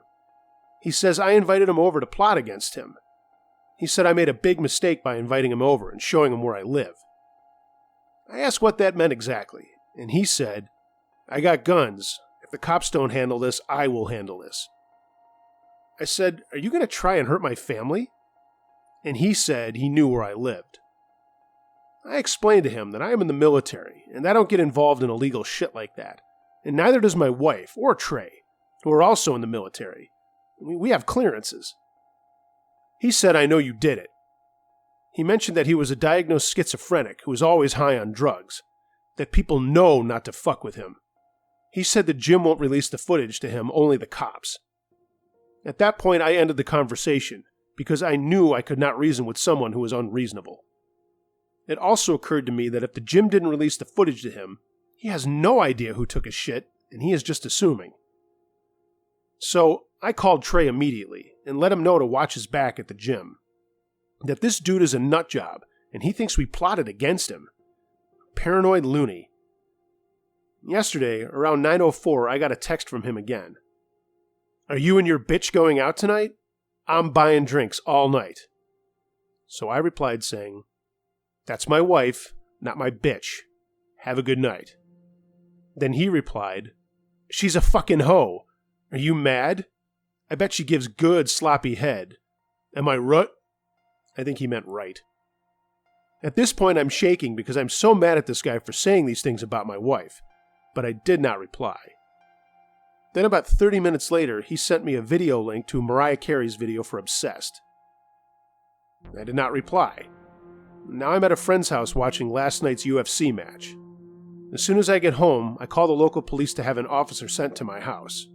He says I invited him over to plot against him. He said I made a big mistake by inviting him over and showing him where I live. I asked what that meant exactly, and he said, I got guns. If the cops don't handle this, I will handle this. I said, are you going to try and hurt my family? And he said he knew where I lived. I explained to him that I am in the military, and I don't get involved in illegal shit like that. And neither does my wife or Trey, who are also in the military. We have clearances. He said, I know you did it. He mentioned that he was a diagnosed schizophrenic who was always high on drugs, that people know not to fuck with him. He said the gym won't release the footage to him, only the cops. At that point, I ended the conversation, because I knew I could not reason with someone who was unreasonable. It also occurred to me that if the gym didn't release the footage to him, he has no idea who took his shit, and he is just assuming. So I called Trey immediately and let him know to watch his back at the gym. That this dude is a nut job, and he thinks we plotted against him. Paranoid loony. Yesterday, around 9:04, I got a text from him again. "Are you and your bitch going out tonight? I'm buying drinks all night." So I replied saying, "That's my wife, not my bitch. Have a good night." Then he replied, "She's a fucking hoe. Are you mad? I bet she gives good sloppy head. Am I right?" I think he meant right. At this point, I'm shaking because I'm so mad at this guy for saying these things about my wife, but I did not reply. Then about 30 minutes later, he sent me a video link to Mariah Carey's video for Obsessed. I did not reply. Now I'm at a friend's house watching last night's UFC match. As soon as I get home, I call the local police to have an officer sent to my house.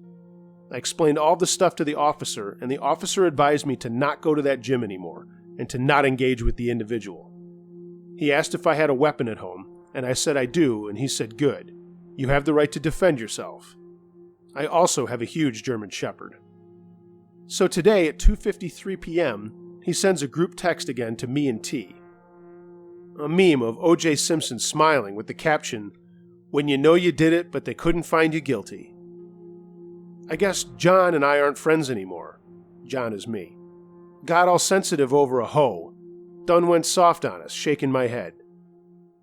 I explained all the stuff to the officer, and the officer advised me to not go to that gym anymore and to not engage with the individual. He asked if I had a weapon at home, and I said I do, and he said, "Good. You have the right to defend yourself." I also have a huge German Shepherd. So today at 2:53 p.m., he sends a group text again to me and T. A meme of O.J. Simpson smiling with the caption, "When you know you did it, but they couldn't find you guilty." I guess John and I aren't friends anymore. John is me. Got all sensitive over a hoe. Done went soft on us, shaking my head.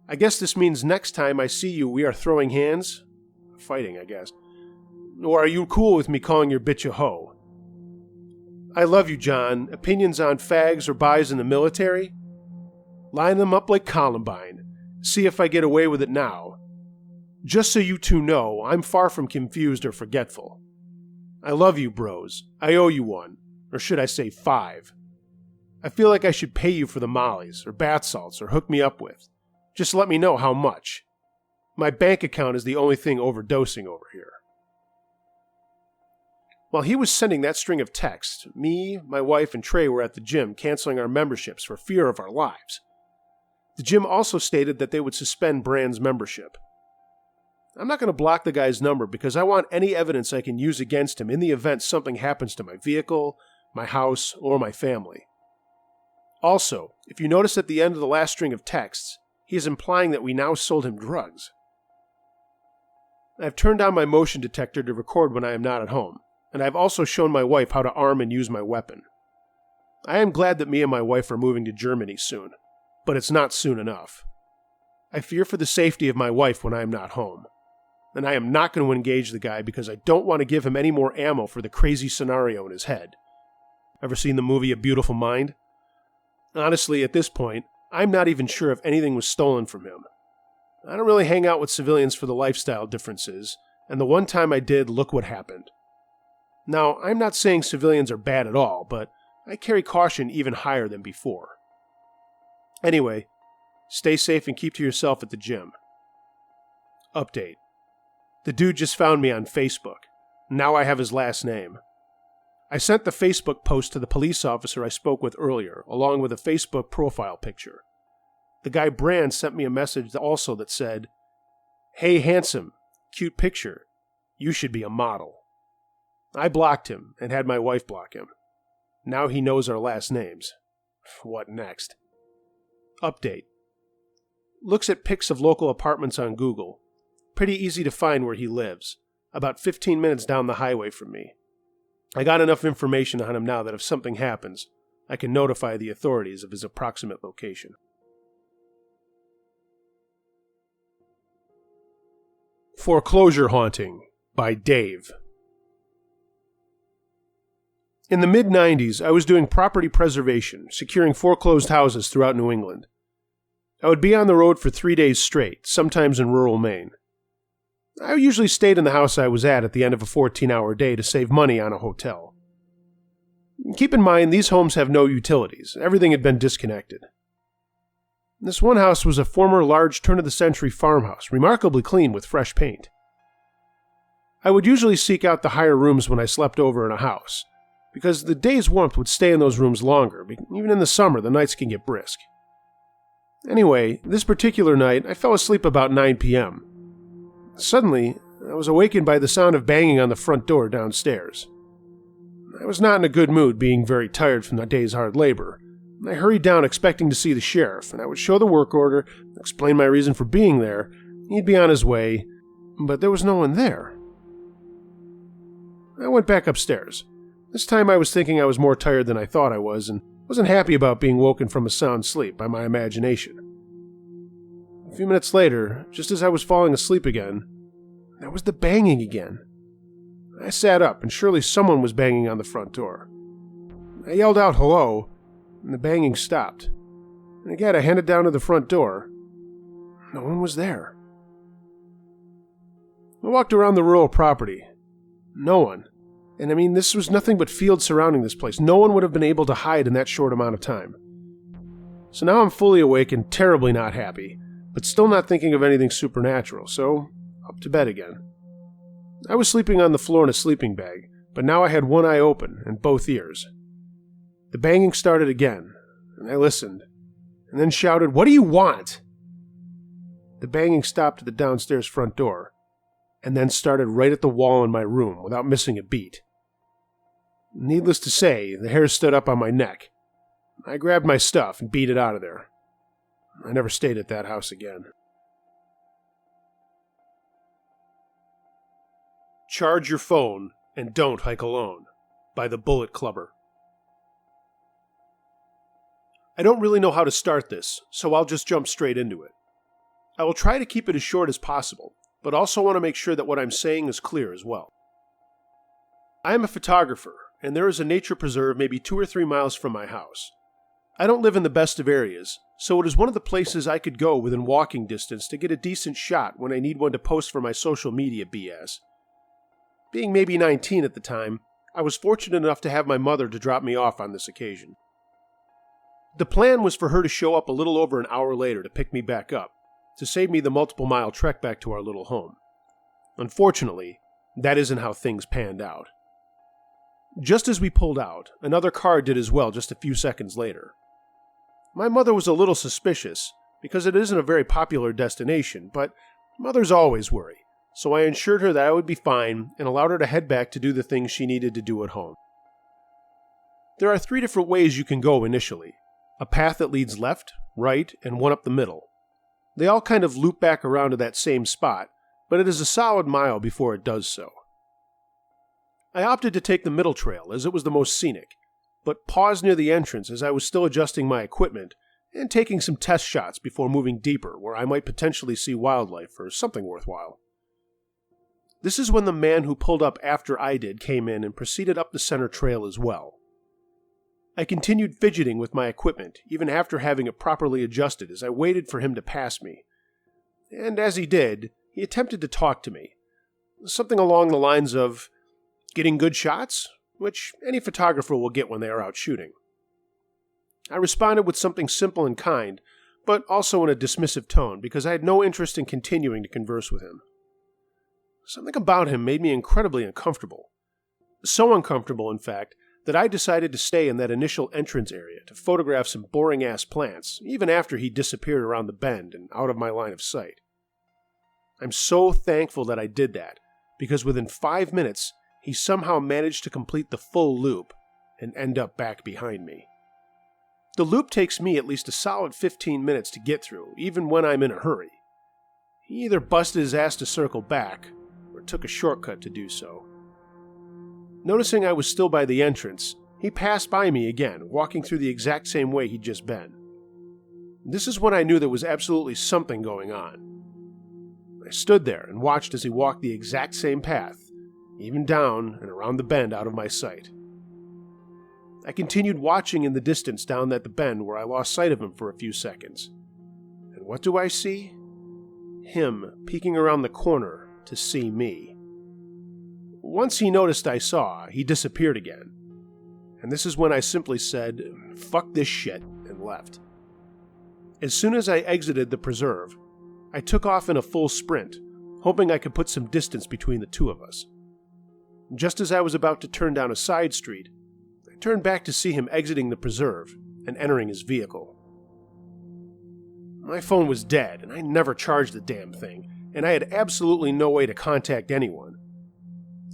I guess this means next time I see you we are throwing hands? Fighting, I guess. Or are you cool with me calling your bitch a hoe? I love you, John. Opinions on fags or buys in the military? Line them up like Columbine. See if I get away with it now. Just so you two know, I'm far from confused or forgetful. I love you, bros. I owe you one. Or should I say 5. I feel like I should pay you for the mollies, or bath salts, or hook me up with. Just let me know how much. My bank account is the only thing overdosing over here. While he was sending that string of texts, me, my wife, and Trey were at the gym canceling our memberships for fear of our lives. The gym also stated that they would suspend Brand's membership. I'm not going to block the guy's number because I want any evidence I can use against him in the event something happens to my vehicle, my house, or my family. Also, if you notice at the end of the last string of texts, he is implying that we now sold him drugs. I've turned on my motion detector to record when I am not at home, and I've also shown my wife how to arm and use my weapon. I am glad that me and my wife are moving to Germany soon, but it's not soon enough. I fear for the safety of my wife when I am not home, and I am not going to engage the guy because I don't want to give him any more ammo for the crazy scenario in his head. Ever seen the movie A Beautiful Mind? Honestly, at this point, I'm not even sure if anything was stolen from him. I don't really hang out with civilians for the lifestyle differences, and the one time I did, look what happened. Now, I'm not saying civilians are bad at all, but I carry caution even higher than before. Anyway, stay safe and keep to yourself at the gym. Update. The dude just found me on Facebook. Now I have his last name. I sent the Facebook post to the police officer I spoke with earlier, along with a Facebook profile picture. The guy Brand sent me a message also that said, "Hey handsome, cute picture. You should be a model." I blocked him and had my wife block him. Now he knows our last names. What next? Update. Looks at pics of local apartments on Google. Pretty easy to find where he lives. About 15 minutes down the highway from me. I got enough information on him now that if something happens, I can notify the authorities of his approximate location. Foreclosure Haunting by Dave. In the mid-90s, I was doing property preservation, securing foreclosed houses throughout New England. I would be on the road for 3 days straight, sometimes in rural Maine. I usually stayed in the house I was at the end of a 14-hour day to save money on a hotel. Keep in mind, these homes have no utilities. Everything had been disconnected. This one house was a former large turn-of-the-century farmhouse, remarkably clean with fresh paint. I would usually seek out the higher rooms when I slept over in a house, because the day's warmth would stay in those rooms longer. Even in the summer, the nights can get brisk. Anyway, this particular night, I fell asleep about 9 p.m. Suddenly, I was awakened by the sound of banging on the front door downstairs. I was not in a good mood, being very tired from the day's hard labor. I hurried down expecting to see the sheriff, and I would show the work order, explain my reason for being there. He'd be on his way, but there was no one there. I went back upstairs. This time I was thinking I was more tired than I thought I was, and wasn't happy about being woken from a sound sleep by my imagination. A few minutes later, just as I was falling asleep again, there was the banging again. I sat up, and surely someone was banging on the front door. I yelled out hello, and the banging stopped. And again, I headed down to the front door. No one was there. I walked around the rural property. No one. And I mean, this was nothing but fields surrounding this place. No one would have been able to hide in that short amount of time. So now I'm fully awake and terribly not happy, but still not thinking of anything supernatural, so up to bed again. I was sleeping on the floor in a sleeping bag, but now I had one eye open and both ears. The banging started again, and I listened, and then shouted, "What do you want?" The banging stopped at the downstairs front door, and then started right at the wall in my room without missing a beat. Needless to say, the hairs stood up on my neck. I grabbed my stuff and beat it out of there. I never stayed at that house again. Charge Your Phone and Don't Hike Alone by the Bullet Clubber. I don't really know how to start this, so I'll just jump straight into it. I will try to keep it as short as possible, but also want to make sure that what I'm saying is clear as well. I am a photographer, and there is a nature preserve maybe 2 or 3 miles from my house. I don't live in the best of areas, so it is one of the places I could go within walking distance to get a decent shot when I need one to post for my social media BS. Being maybe 19 at the time, I was fortunate enough to have my mother to drop me off on this occasion. The plan was for her to show up a little over an hour later to pick me back up, to save me the multiple-mile trek back to our little home. Unfortunately, that isn't how things panned out. Just as we pulled out, another car did as well just a few seconds later. My mother was a little suspicious, because it isn't a very popular destination, but mothers always worry, so I assured her that I would be fine and allowed her to head back to do the things she needed to do at home. There are 3 different ways you can go initially: a path that leads left, right, and one up the middle. They all kind of loop back around to that same spot, but it is a solid mile before it does so. I opted to take the middle trail as it was the most scenic, but paused near the entrance as I was still adjusting my equipment and taking some test shots before moving deeper where I might potentially see wildlife or something worthwhile. This is when the man who pulled up after I did came in and proceeded up the center trail as well. I continued fidgeting with my equipment, even after having it properly adjusted as I waited for him to pass me. And as he did, he attempted to talk to me. Something along the lines of, "Getting good shots?" which any photographer will get when they are out shooting. I responded with something simple and kind, but also in a dismissive tone because I had no interest in continuing to converse with him. Something about him made me incredibly uncomfortable. So uncomfortable, in fact, that I decided to stay in that initial entrance area to photograph some boring-ass plants, even after he disappeared around the bend and out of my line of sight. I'm so thankful that I did that, because within 5 minutes, he somehow managed to complete the full loop and end up back behind me. The loop takes me at least a solid 15 minutes to get through, even when I'm in a hurry. He either busted his ass to circle back, or took a shortcut to do so. Noticing I was still by the entrance, he passed by me again, walking through the exact same way he'd just been. This is when I knew there was absolutely something going on. I stood there and watched as he walked the exact same path, even down and around the bend out of my sight. I continued watching in the distance down at the bend where I lost sight of him for a few seconds. And what do I see? Him peeking around the corner to see me. Once he noticed I saw, he disappeared again. And this is when I simply said, "Fuck this shit," and left. As soon as I exited the preserve, I took off in a full sprint, hoping I could put some distance between the two of us. Just as I was about to turn down a side street, I turned back to see him exiting the preserve and entering his vehicle. My phone was dead, and I never charged the damn thing, and I had absolutely no way to contact anyone.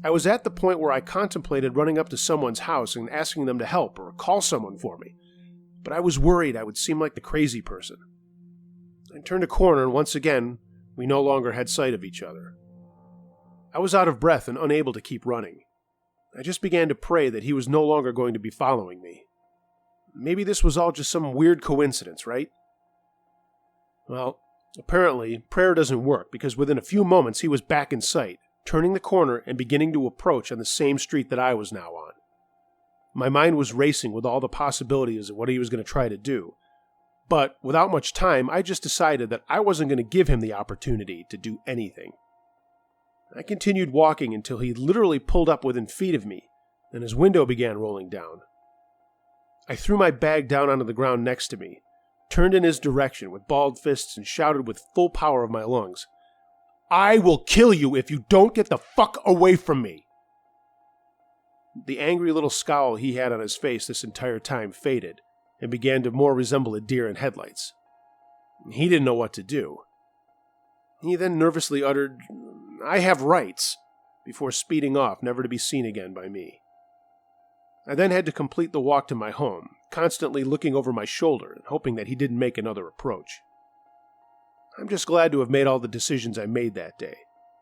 I was at the point where I contemplated running up to someone's house and asking them to help or call someone for me, but I was worried I would seem like the crazy person. I turned a corner, and once again, we no longer had sight of each other. I was out of breath and unable to keep running. I just began to pray that he was no longer going to be following me. Maybe this was all just some weird coincidence, right? Well, apparently, prayer doesn't work because within a few moments he was back in sight, turning the corner and beginning to approach on the same street that I was now on. My mind was racing with all the possibilities of what he was going to try to do, but without much time, I just decided that I wasn't going to give him the opportunity to do anything. I continued walking until he literally pulled up within feet of me, and his window began rolling down. I threw my bag down onto the ground next to me, turned in his direction with balled fists, and shouted with full power of my lungs, "I will kill you if you don't get the fuck away from me!" The angry little scowl he had on his face this entire time faded, and began to more resemble a deer in headlights. He didn't know what to do. He then nervously uttered, "I have rights," before speeding off, never to be seen again by me. I then had to complete the walk to my home, constantly looking over my shoulder and hoping that he didn't make another approach. I'm just glad to have made all the decisions I made that day,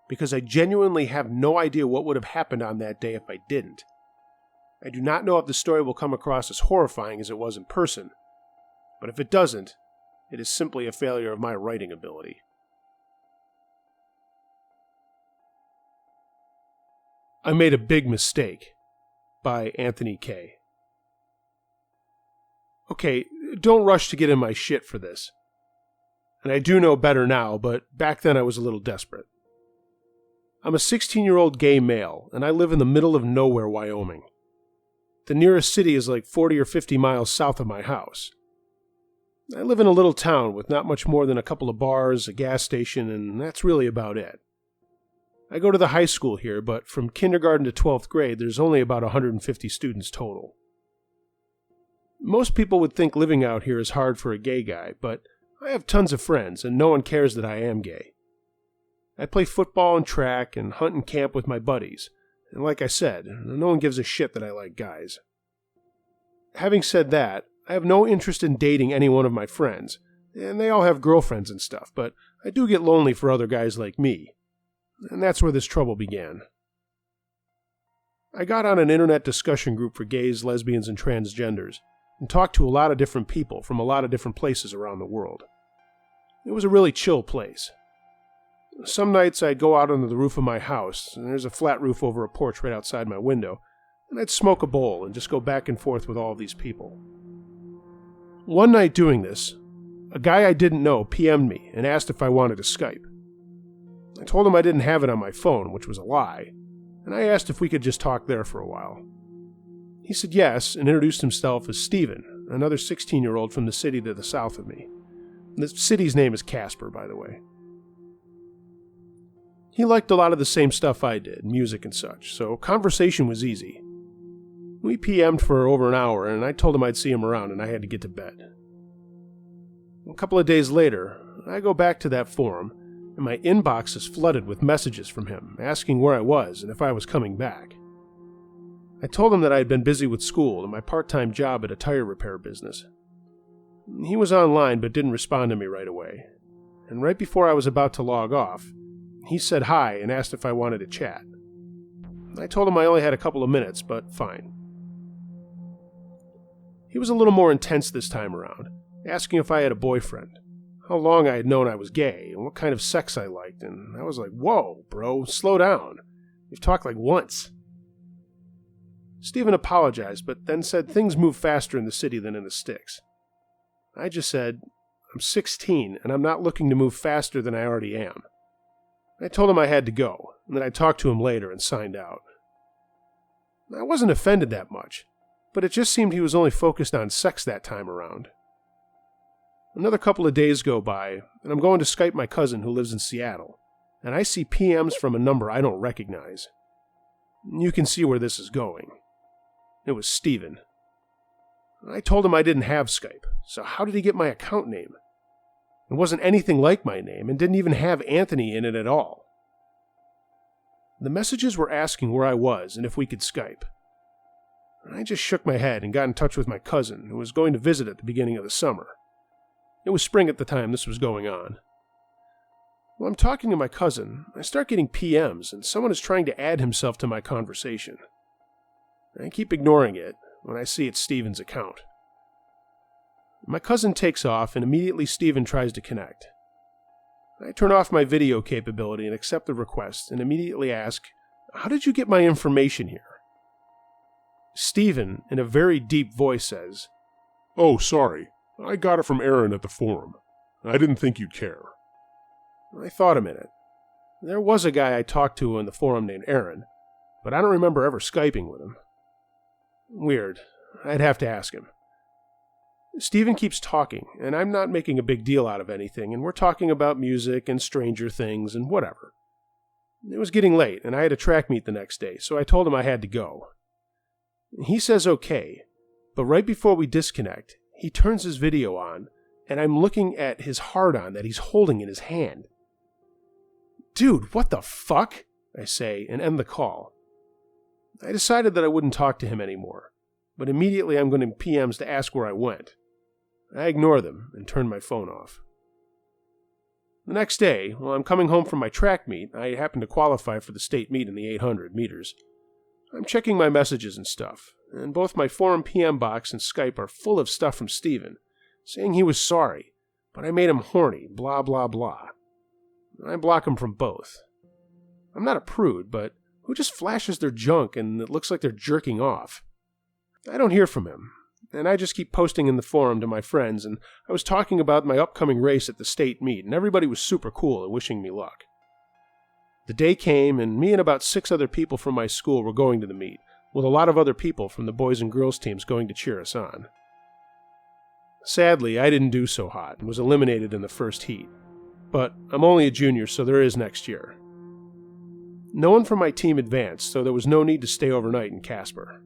because I genuinely have no idea what would have happened on that day if I didn't. I do not know if the story will come across as horrifying as it was in person, but if it doesn't, it is simply a failure of my writing ability. I Made a Big Mistake by Anthony K. Okay, don't rush to get in my shit for this. And I do know better now, but back then I was a little desperate. I'm a 16-year-old gay male, and I live in the middle of nowhere, Wyoming. The nearest city is like 40 or 50 miles south of my house. I live in a little town with not much more than a couple of bars, a gas station, and that's really about it. I go to the high school here, but from kindergarten to 12th grade, there's only about 150 students total. Most people would think living out here is hard for a gay guy, but I have tons of friends, and no one cares that I am gay. I play football and track and hunt and camp with my buddies, and like I said, no one gives a shit that I like guys. Having said that, I have no interest in dating any one of my friends, and they all have girlfriends and stuff, but I do get lonely for other guys like me. And that's where this trouble began. I got on an internet discussion group for gays, lesbians, and transgenders, and talked to a lot of different people from a lot of different places around the world. It was a really chill place. Some nights I'd go out onto the roof of my house, and there's a flat roof over a porch right outside my window, and I'd smoke a bowl and just go back and forth with all of these people. One night doing this, a guy I didn't know PM'd me and asked if I wanted to Skype. I told him I didn't have it on my phone, which was a lie, and I asked if we could just talk there for a while. He said yes and introduced himself as Steven, another 16-year-old from the city to the south of me. The city's name is Casper, by the way. He liked a lot of the same stuff I did, music and such, so conversation was easy. We PM'd for over an hour, and I told him I'd see him around and I had to get to bed. A couple of days later, I go back to that forum, and my inbox is flooded with messages from him, asking where I was and if I was coming back. I told him that I had been busy with school and my part-time job at a tire repair business. He was online but didn't respond to me right away, and right before I was about to log off, he said hi and asked if I wanted to chat. I told him I only had a couple of minutes, but fine. He was a little more intense this time around, asking if I had a boyfriend, how long I had known I was gay, and what kind of sex I liked, and I was like, whoa, bro, slow down. We've talked like once. Steven apologized, but then said things move faster in the city than in the sticks. I just said, I'm 16, and I'm not looking to move faster than I already am. I told him I had to go, and that I'd talk to him later and signed out. I wasn't offended that much, but it just seemed he was only focused on sex that time around. Another couple of days go by, and I'm going to Skype my cousin who lives in Seattle, and I see PMs from a number I don't recognize. You can see where this is going. It was Steven. I told him I didn't have Skype, so how did he get my account name? It wasn't anything like my name and didn't even have Anthony in it at all. The messages were asking where I was and if we could Skype. I just shook my head and got in touch with my cousin, who was going to visit at the beginning of the summer. It was spring at the time this was going on. While I'm talking to my cousin, I start getting PMs and someone is trying to add himself to my conversation. I keep ignoring it when I see it's Steven's account. My cousin takes off and immediately Steven tries to connect. I turn off my video capability and accept the request and immediately ask, "How did you get my information here?" Steven, in a very deep voice, says, "Oh, sorry. I got it from Aaron at the forum. I didn't think you'd care." I thought a minute. There was a guy I talked to in the forum named Aaron, but I don't remember ever Skyping with him. Weird. I'd have to ask him. Steven keeps talking, and I'm not making a big deal out of anything, and we're talking about music and Stranger Things and whatever. It was getting late, and I had a track meet the next day, so I told him I had to go. He says okay, but right before we disconnect, he turns his video on, and I'm looking at his hard-on that he's holding in his hand. "Dude, what the fuck?" I say, and end the call. I decided that I wouldn't talk to him anymore, but immediately I'm going to PMs to ask where I went. I ignore them and turn my phone off. The next day, while I'm coming home from my track meet, I happen to qualify for the state meet in the 800 meters. I'm checking my messages and stuff, and both my forum PM box and Skype are full of stuff from Steven, saying he was sorry, but I made him horny, blah blah blah. I block him from both. I'm not a prude, but who just flashes their junk and it looks like they're jerking off? I don't hear from him, and I just keep posting in the forum to my friends, and I was talking about my upcoming race at the state meet, and everybody was super cool and wishing me luck. The day came, and me and about 6 other people from my school were going to the meet, with a lot of other people from the boys and girls teams going to cheer us on. Sadly, I didn't do so hot and was eliminated in the first heat, but I'm only a junior, so there is next year. No one from my team advanced, so there was no need to stay overnight in Casper.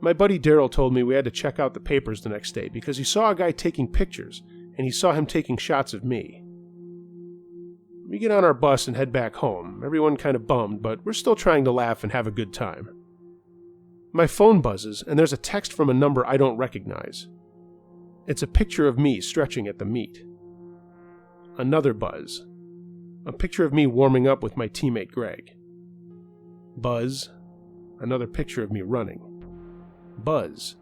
My buddy Daryl told me we had to check out the papers the next day because he saw a guy taking pictures, and he saw him taking shots of me. We get on our bus and head back home, everyone kind of bummed, but we're still trying to laugh and have a good time. My phone buzzes, and there's a text from a number I don't recognize. It's a picture of me stretching at the meet. Another buzz. A picture of me warming up with my teammate Greg. Buzz. Another picture of me running. Buzz.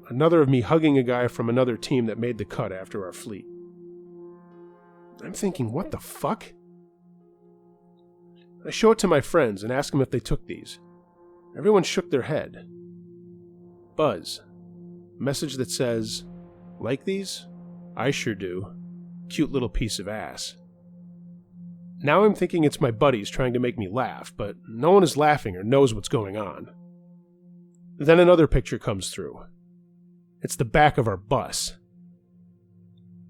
Another of me hugging a guy from another team that made the cut after our fleet. I'm thinking, what the fuck? I show it to my friends and ask them if they took these. Everyone shook their head. Buzz. Message that says, "Like these? I sure do. Cute little piece of ass." Now I'm thinking it's my buddies trying to make me laugh, but no one is laughing or knows what's going on. Then another picture comes through. It's the back of our bus.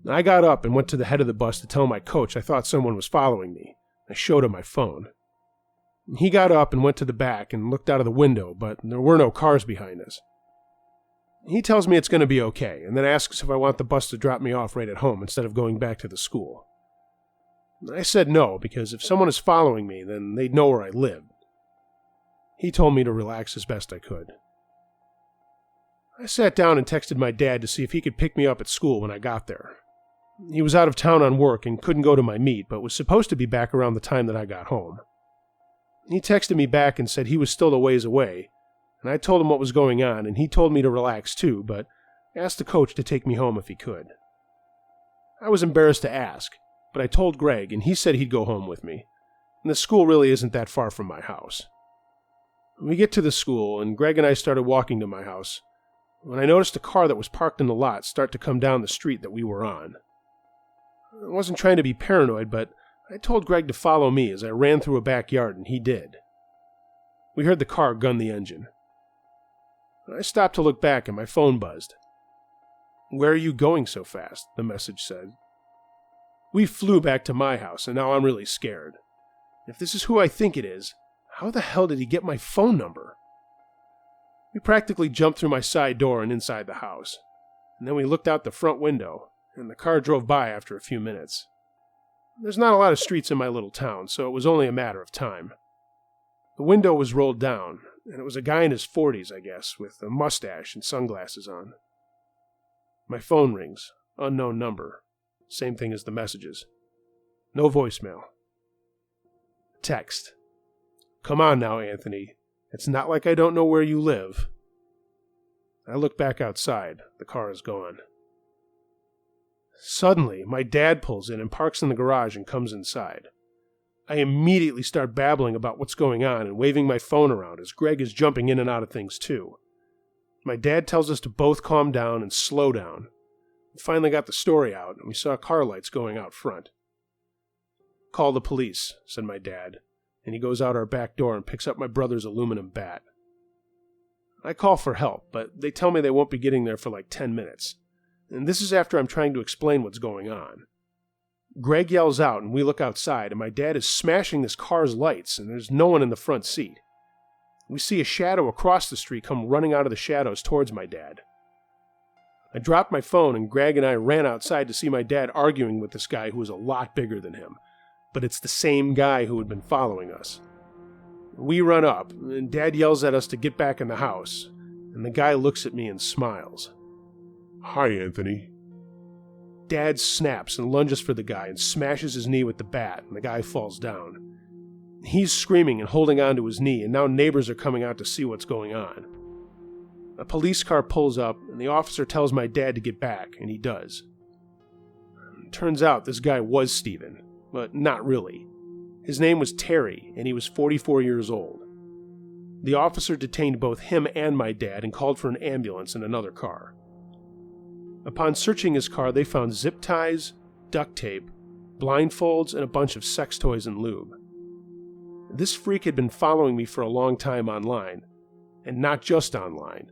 I got up and went to the head of the bus to tell my coach I thought someone was following me. I showed him my phone. He got up and went to the back and looked out of the window, but there were no cars behind us. He tells me it's going to be okay, and then asks if I want the bus to drop me off right at home instead of going back to the school. I said no, because if someone is following me, then they'd know where I lived. He told me to relax as best I could. I sat down and texted my dad to see if he could pick me up at school when I got there. He was out of town on work and couldn't go to my meet, but was supposed to be back around the time that I got home. He texted me back and said he was still a ways away, and I told him what was going on, and he told me to relax too, but asked the coach to take me home if he could. I was embarrassed to ask, but I told Greg, and he said he'd go home with me, and the school really isn't that far from my house. We get to the school, and Greg and I started walking to my house, when I noticed a car that was parked in the lot start to come down the street that we were on. I wasn't trying to be paranoid, but I told Greg to follow me as I ran through a backyard, and he did. We heard the car gun the engine. I stopped to look back, and my phone buzzed. "Where are you going so fast?" the message said. We flew back to my house, and now I'm really scared. If this is who I think it is, how the hell did he get my phone number? We practically jumped through my side door and inside the house. And then we looked out the front window, and the car drove by after a few minutes. There's not a lot of streets in my little town, so it was only a matter of time. The window was rolled down, and it was a guy in his 40s, I guess, with a mustache and sunglasses on. My phone rings. Unknown number. Same thing as the messages. No voicemail. Text. Come on now, Anthony. It's not like I don't know where you live. I look back outside. The car is gone. Suddenly, my dad pulls in and parks in the garage and comes inside. I immediately start babbling about what's going on and waving my phone around as Greg is jumping in and out of things too. My dad tells us to both calm down and slow down. We finally got the story out, and we saw car lights going out front. Call the police, said my dad, and he goes out our back door and picks up my brother's aluminum bat. I call for help, but they tell me they won't be getting there for like 10 minutes. And this is after I'm trying to explain what's going on. Greg yells out, and we look outside, and my dad is smashing this car's lights, and there's no one in the front seat. We see a shadow across the street come running out of the shadows towards my dad. I dropped my phone, and Greg and I ran outside to see my dad arguing with this guy who was a lot bigger than him. But it's the same guy who had been following us. We run up, and Dad yells at us to get back in the house, and the guy looks at me and smiles. Hi, Anthony. Dad snaps and lunges for the guy and smashes his knee with the bat, and the guy falls down. He's screaming and holding on to his knee, and now neighbors are coming out to see what's going on. A police car pulls up, and the officer tells my dad to get back, and he does. It turns out this guy was Steven, but not really. His name was Terry, and he was 44 years old. The officer detained both him and my dad and called for an ambulance and another car. Upon searching his car, they found zip ties, duct tape, blindfolds, and a bunch of sex toys and lube. This freak had been following me for a long time online, and not just online.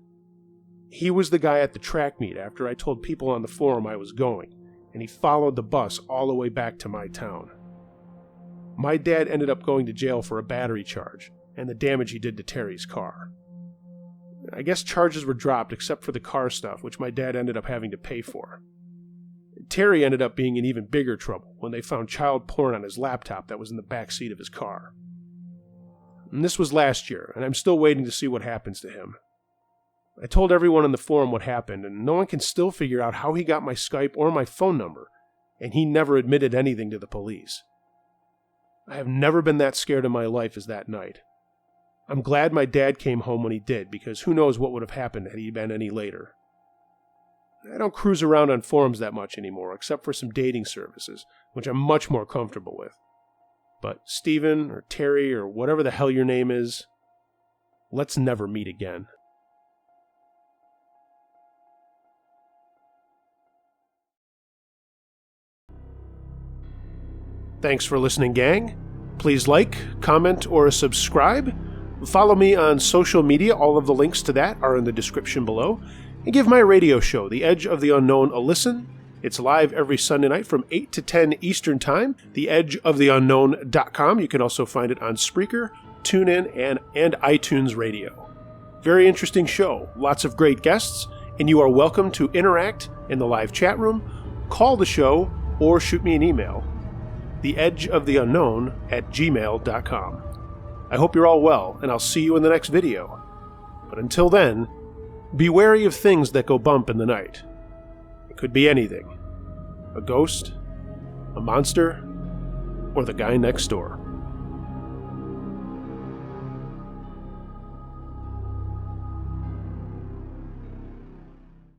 He was the guy at the track meet after I told people on the forum I was going, and he followed the bus all the way back to my town. My dad ended up going to jail for a battery charge and the damage he did to Terry's car. I guess charges were dropped except for the car stuff, which my dad ended up having to pay for. Terry ended up being in even bigger trouble when they found child porn on his laptop that was in the back seat of his car. And this was last year, and I'm still waiting to see what happens to him. I told everyone in the forum what happened, and no one can still figure out how he got my Skype or my phone number, and he never admitted anything to the police. I have never been that scared in my life as that night. I'm glad my dad came home when he did, because who knows what would have happened had he been any later. I don't cruise around on forums that much anymore, except for some dating services, which I'm much more comfortable with. But Steven, or Terry, or whatever the hell your name is, let's never meet again. Thanks for listening, gang. Please like, comment, or subscribe. Follow me on social media. All of the links to that are in the description below. And give my radio show, The Edge of the Unknown, a listen. It's live every Sunday night from 8 to 10 Eastern Time. TheEdgeOfTheUnknown.com. You can also find it on Spreaker, TuneIn, and iTunes Radio. Very interesting show. Lots of great guests. And you are welcome to interact in the live chat room, call the show, or shoot me an email. TheEdgeOfTheUnknown@gmail.com. I hope you're all well, and I'll see you in the next video. But until then, be wary of things that go bump in the night. It could be anything. A ghost, a monster, or the guy next door.